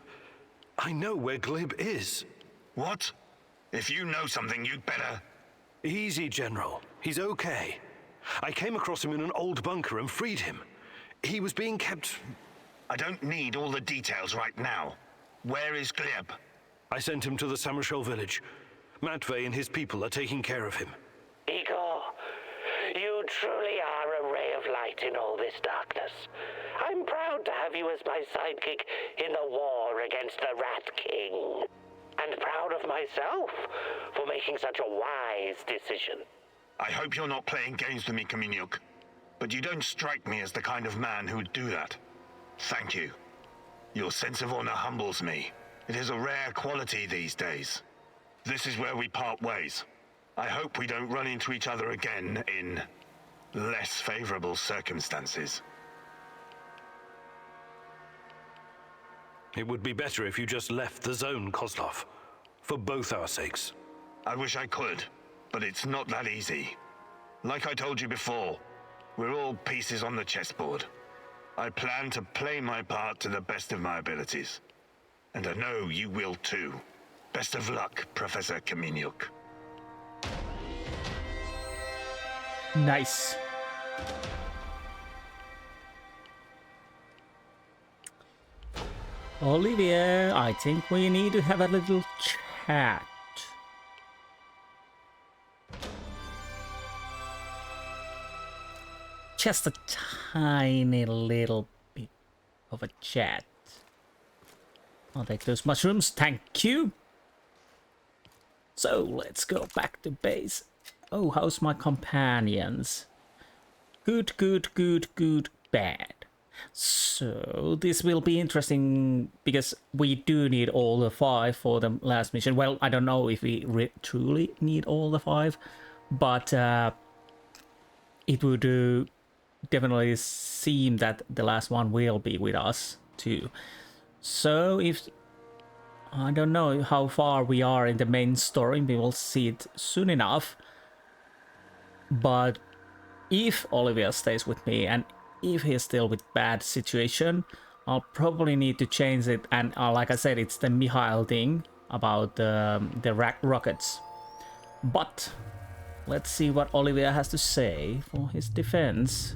I know where Glib is. What? If you know something, you'd better... Easy, General. He's okay. I came across him in an old bunker and freed him. He was being kept... I don't need all the details right now. Where is Glib? I sent him to the Samarshal village. Matvey and his people are taking care of him. Igor, you truly are a ray of light in all this darkness. I'm proud to have you as my sidekick in the war against the Rat King. And proud of myself for making such a wise decision. I hope you're not playing games with me, Kaminyuk. But you don't strike me as the kind of man who'd do that. Thank you. Your sense of honor humbles me. It is a rare quality these days. This is where we part ways. I hope we don't run into each other again in less favorable circumstances. It would be better if you just left the zone, Kozlov. For both our sakes. I wish I could, but it's not that easy. Like I told you before, we're all pieces on the chessboard. I plan to play my part to the best of my abilities. And I know you will too. Best of luck, Professor Kaminyuk. Nice. Olivia, I think we need to have a little chat. Just a tiny little bit of a chat. I'll take those mushrooms, thank you. So let's go back to base. Oh, how's my companions? Good, good, good, good, bad. So this will be interesting because we do need all the 5 for the last mission. Well, I don't know if we truly need all the 5, but it would definitely seem that the last one will be with us too. So if I don't know how far we are in the main story, we will see it soon enough. But if Olivia stays with me and if he's still with bad situation, I'll probably need to change it. And like I said, it's the Mikhail thing about the rockets. But let's see what Olivia has to say for his defense.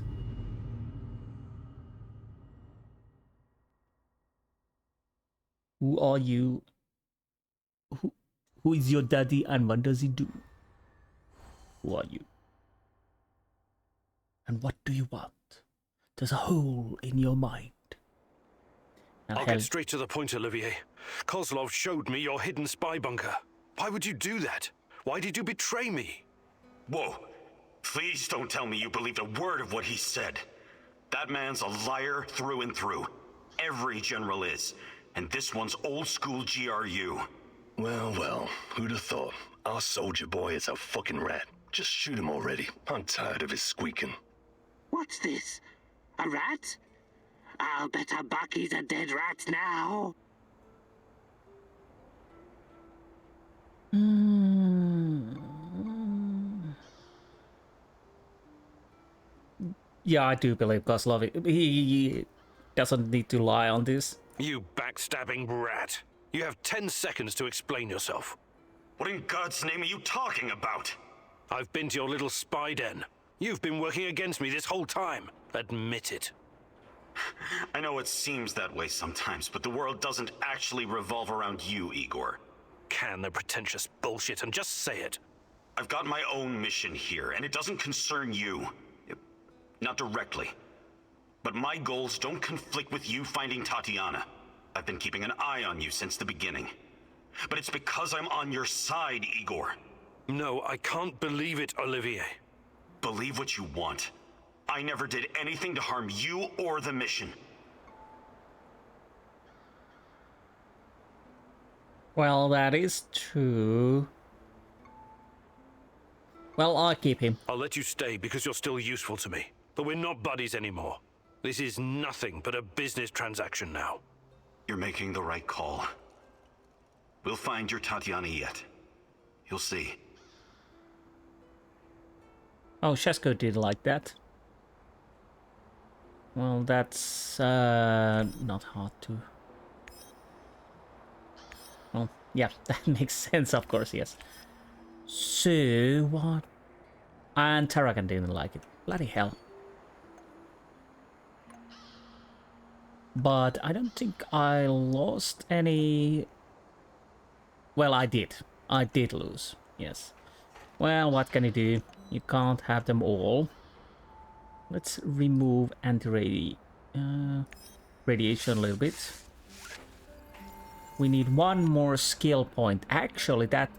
Who are you? Who is your daddy and what does he do? Who are you? And what do you want? There's a hole in your mind. I'll get straight to the point, Olivier. Kozlov showed me your hidden spy bunker. Why would you do that? Why did you betray me? Whoa. Please don't tell me you believed a word of what he said. That man's a liar through and through. Every general is. And this one's old school GRU. Well, well, who'd have thought? Our soldier boy is a fucking rat. Just shoot him already. I'm tired of his squeaking. What's this? A rat? I'll bet a buck he's a dead rat now. Yeah, I do believe Kozlov. He doesn't need to lie on this. You backstabbing rat. You have 10 seconds to explain yourself. What in God's name are you talking about? I've been to your little spy den. You've been working against me this whole time. Admit it. I know it seems that way sometimes, but the world doesn't actually revolve around you, Igor. Can the pretentious bullshit and just say it. I've got my own mission here, and it doesn't concern you. Not directly. But my goals don't conflict with you finding Tatiana. I've been keeping an eye on you since the beginning. But it's because I'm on your side, Igor. No, I can't believe it, Olivier. Believe what you want. I never did anything to harm you or the mission. Well, that is true. Well, I'll keep him. I'll let you stay because you're still useful to me. But we're not buddies anymore. This is nothing but a business transaction now. You're making the right call. We'll find your Tatiana yet. You'll see. Oh, Shesko did like that. Well, that's not hard to... Well, yeah, that makes sense, of course, yes. So, what? And Tarakan didn't like it. Bloody hell. But I don't think I lost any... Well, I did. I did lose, yes. Well, what can you do? You can't have them all. Let's remove anti-radiation a little bit. We need one more skill point. Actually, that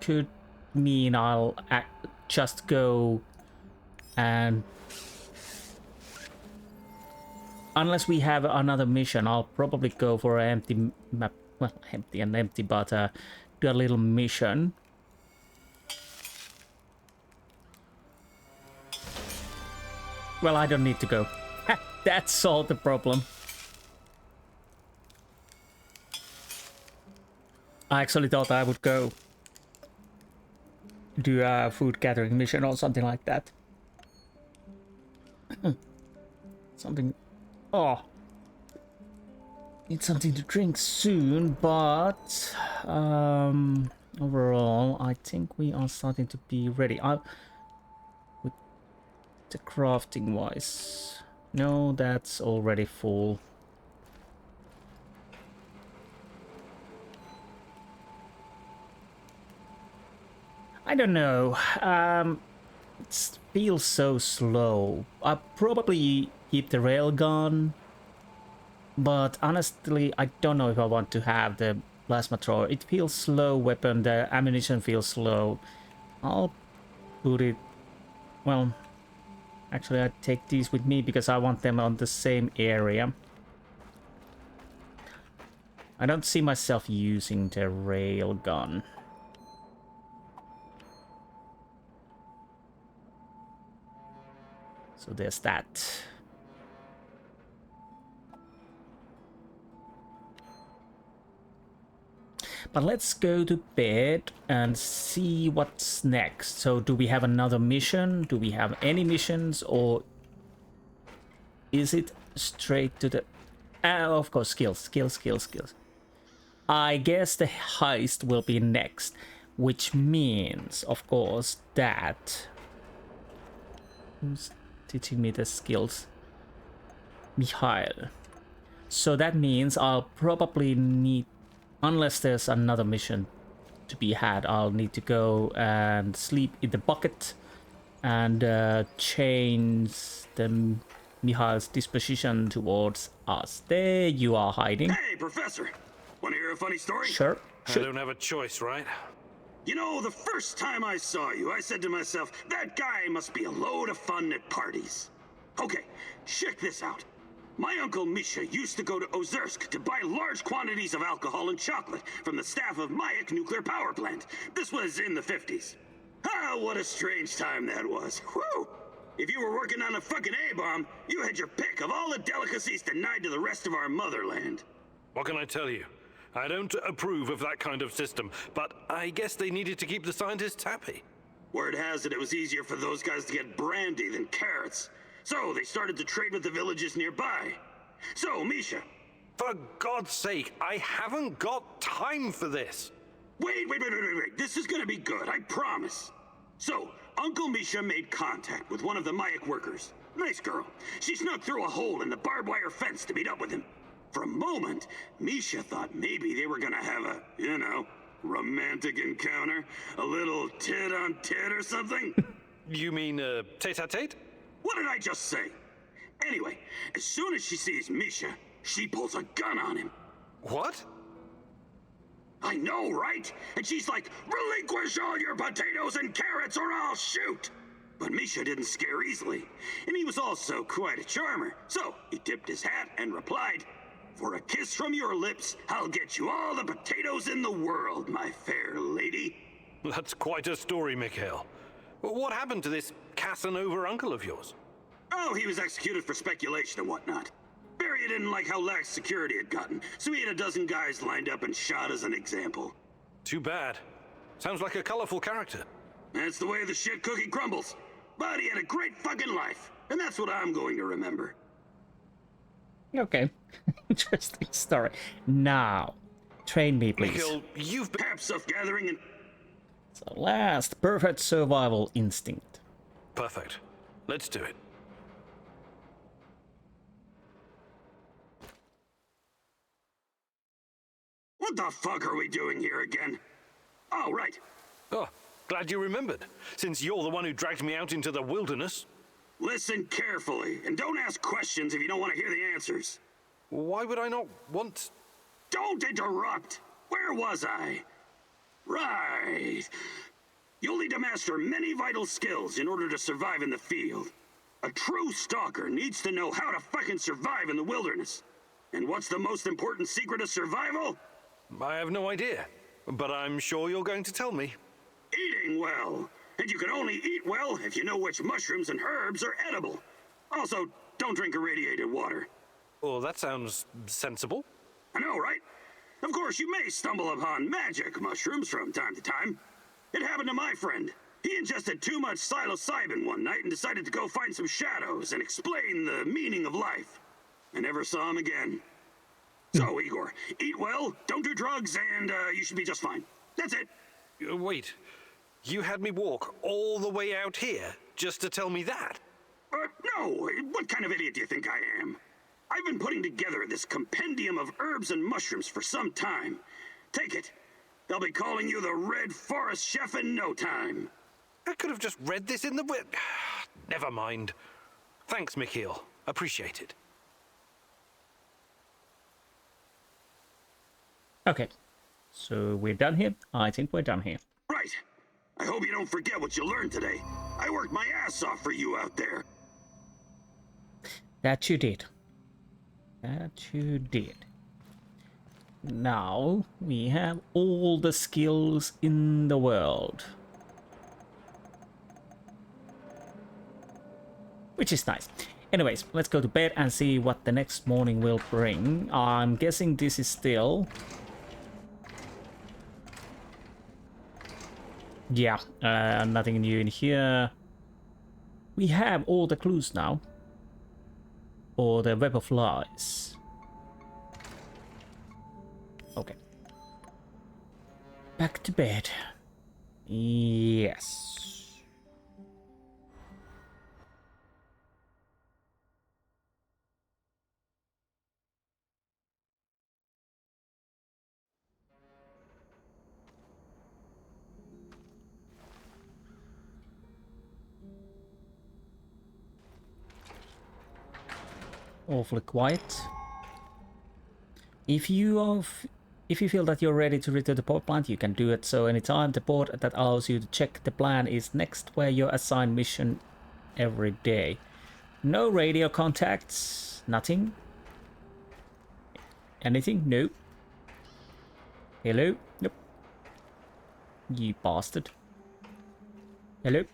could mean I'll just go and... Unless we have another mission, I'll probably go for an empty map. Well, empty and empty, but do a little mission. Well, I don't need to go. That solved the problem. I actually thought I would go do a food gathering mission or something like that. Something... Oh. Need something to drink soon, but... overall, I think we are starting to be ready. With the crafting wise... No, that's already full. I don't know. It feels so slow. I'll probably keep the railgun, but honestly, I don't know if I want to have the plasma thrower. It feels slow weapon. The ammunition feels slow. I'll put it. Well, actually, I take these with me because I want them on the same area. I don't see myself using the railgun. So there's that. But let's go to bed and see what's next. So do we have another mission? Do we have any missions? Or is it straight to the... of course, skills. I guess the heist will be next. Which means, of course, that... Who's teaching me the skills? Mikhail. So that means I'll probably need... Unless there's another mission to be had, I'll need to go and sleep in the bucket and change the Mikhail's disposition towards us. There you are hiding. Hey, Professor! Want to hear a funny story? Sure. I don't have a choice, right? You know, the first time I saw you, I said to myself, that guy must be a load of fun at parties. Okay, check this out. My uncle Misha used to go to Ozersk to buy large quantities of alcohol and chocolate from the staff of Mayak nuclear power plant. This was in the 50s. Ah, what a strange time that was. Whew! If you were working on a fucking A-bomb, you had your pick of all the delicacies denied to the rest of our motherland. What can I tell you? I don't approve of that kind of system, but I guess they needed to keep the scientists happy. Word has it was easier for those guys to get brandy than carrots. So they started to trade with the villages nearby. So, Misha. For God's sake, I haven't got time for this. Wait. This is gonna be good, I promise. So, Uncle Misha made contact with one of the Mayak workers. Nice girl. She snuck through a hole in the barbed wire fence to meet up with him. For a moment, Misha thought maybe they were gonna have a, Romantic encounter? A little tit-on-tit or something? You mean, tete-a-tete? What did I just say? Anyway, as soon as she sees Misha, she pulls a gun on him. What? I know, right? And she's like, relinquish all your potatoes and carrots or I'll shoot! But Misha didn't scare easily, and he was also quite a charmer. So he tipped his hat and replied, for a kiss from your lips, I'll get you all the potatoes in the world, my fair lady. That's quite a story, Mikhail. What happened to this Casanova uncle of yours? Oh, he was executed for speculation and whatnot. Barry didn't like how lax security had gotten, so he had a dozen guys lined up and shot as an example. Too bad. Sounds like a colorful character. That's the way the shit cookie crumbles. But he had a great fucking life, and that's what I'm going to remember. Okay. Interesting story. Now, train me, please. Mikhail, you've been stuff gathering and... So last, perfect survival instinct. Perfect. Let's do it. What the fuck are we doing here again? Oh, right. Oh, glad you remembered, since you're the one who dragged me out into the wilderness. Listen carefully, and don't ask questions if you don't want to hear the answers. Why would I not want... Don't interrupt! Where was I? Right. You'll need to master many vital skills in order to survive in the field. A true stalker needs to know how to fucking survive in the wilderness. And what's the most important secret of survival? I have no idea, but I'm sure you're going to tell me. Eating well. And you can only eat well if you know which mushrooms and herbs are edible. Also, don't drink irradiated water. Oh, that sounds sensible. I know, right? Of course, you may stumble upon magic mushrooms from time to time. It happened to my friend. He ingested too much psilocybin one night and decided to go find some shadows and explain the meaning of life. I never saw him again. So, Igor, eat well, don't do drugs, and you should be just fine. That's it. Wait, you had me walk all the way out here just to tell me that? No, what kind of idiot do you think I am? I've been putting together this compendium of herbs and mushrooms for some time. Take it. They'll be calling you the Red Forest Chef in no time. I could have just read this in the Never mind. Thanks, Mikhail. Appreciate it. Okay, so we're done here. I think we're done here. Right. I hope you don't forget what you learned today. I worked my ass off for you out there. That you did. That you did. Now we have all the skills in the world. Which is nice. Anyways, let's go to bed and see what the next morning will bring. I'm guessing this is still... Yeah, nothing new in here. We have all the clues now. Or the web of lies. Okay. Back to bed. Yes. Awfully quiet. If you feel that you're ready to return to port plant, you can do it so anytime. The port that allows you to check the plan is next where your assigned mission every day. No radio contacts, nothing. Anything? No. Hello? Nope. You bastard. Hello?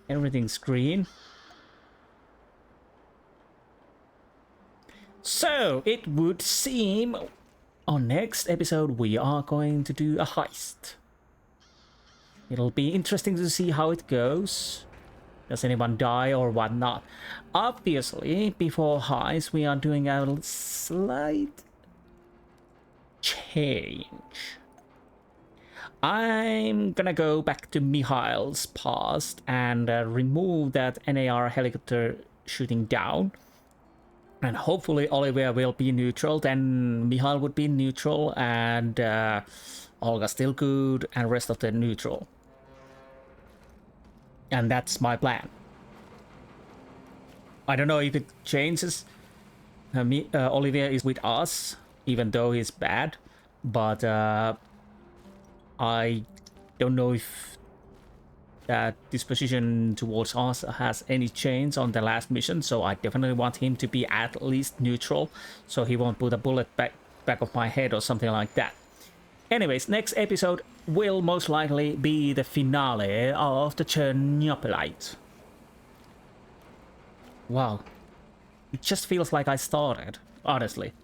Everything's green. So, it would seem on next episode we are going to do a heist. It'll be interesting to see how it goes. Does anyone die or whatnot? Obviously, before heist we are doing a slight change. I'm gonna go back to Mikhail's past and remove that NAR helicopter shooting down. And hopefully Olivia will be neutral, then Mihail would be neutral, and Olga still good, and rest of the neutral. And that's my plan. I don't know if it changes. Olivia is with us, even though he's bad, but I don't know if that disposition towards us has any change on the last mission, so I definitely want him to be at least neutral, so he won't put a bullet back of my head or something like that. Anyways, next episode will most likely be the finale of the Chernobylite. Wow. It just feels like I started, honestly.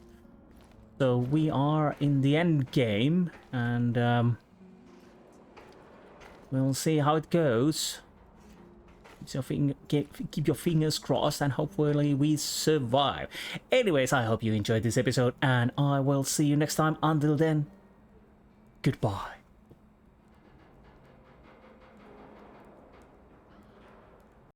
So we are in the end game, and we'll see how it goes. Keep your fingers crossed, and hopefully we survive. Anyways, I hope you enjoyed this episode, and I will see you next time. Until then, goodbye.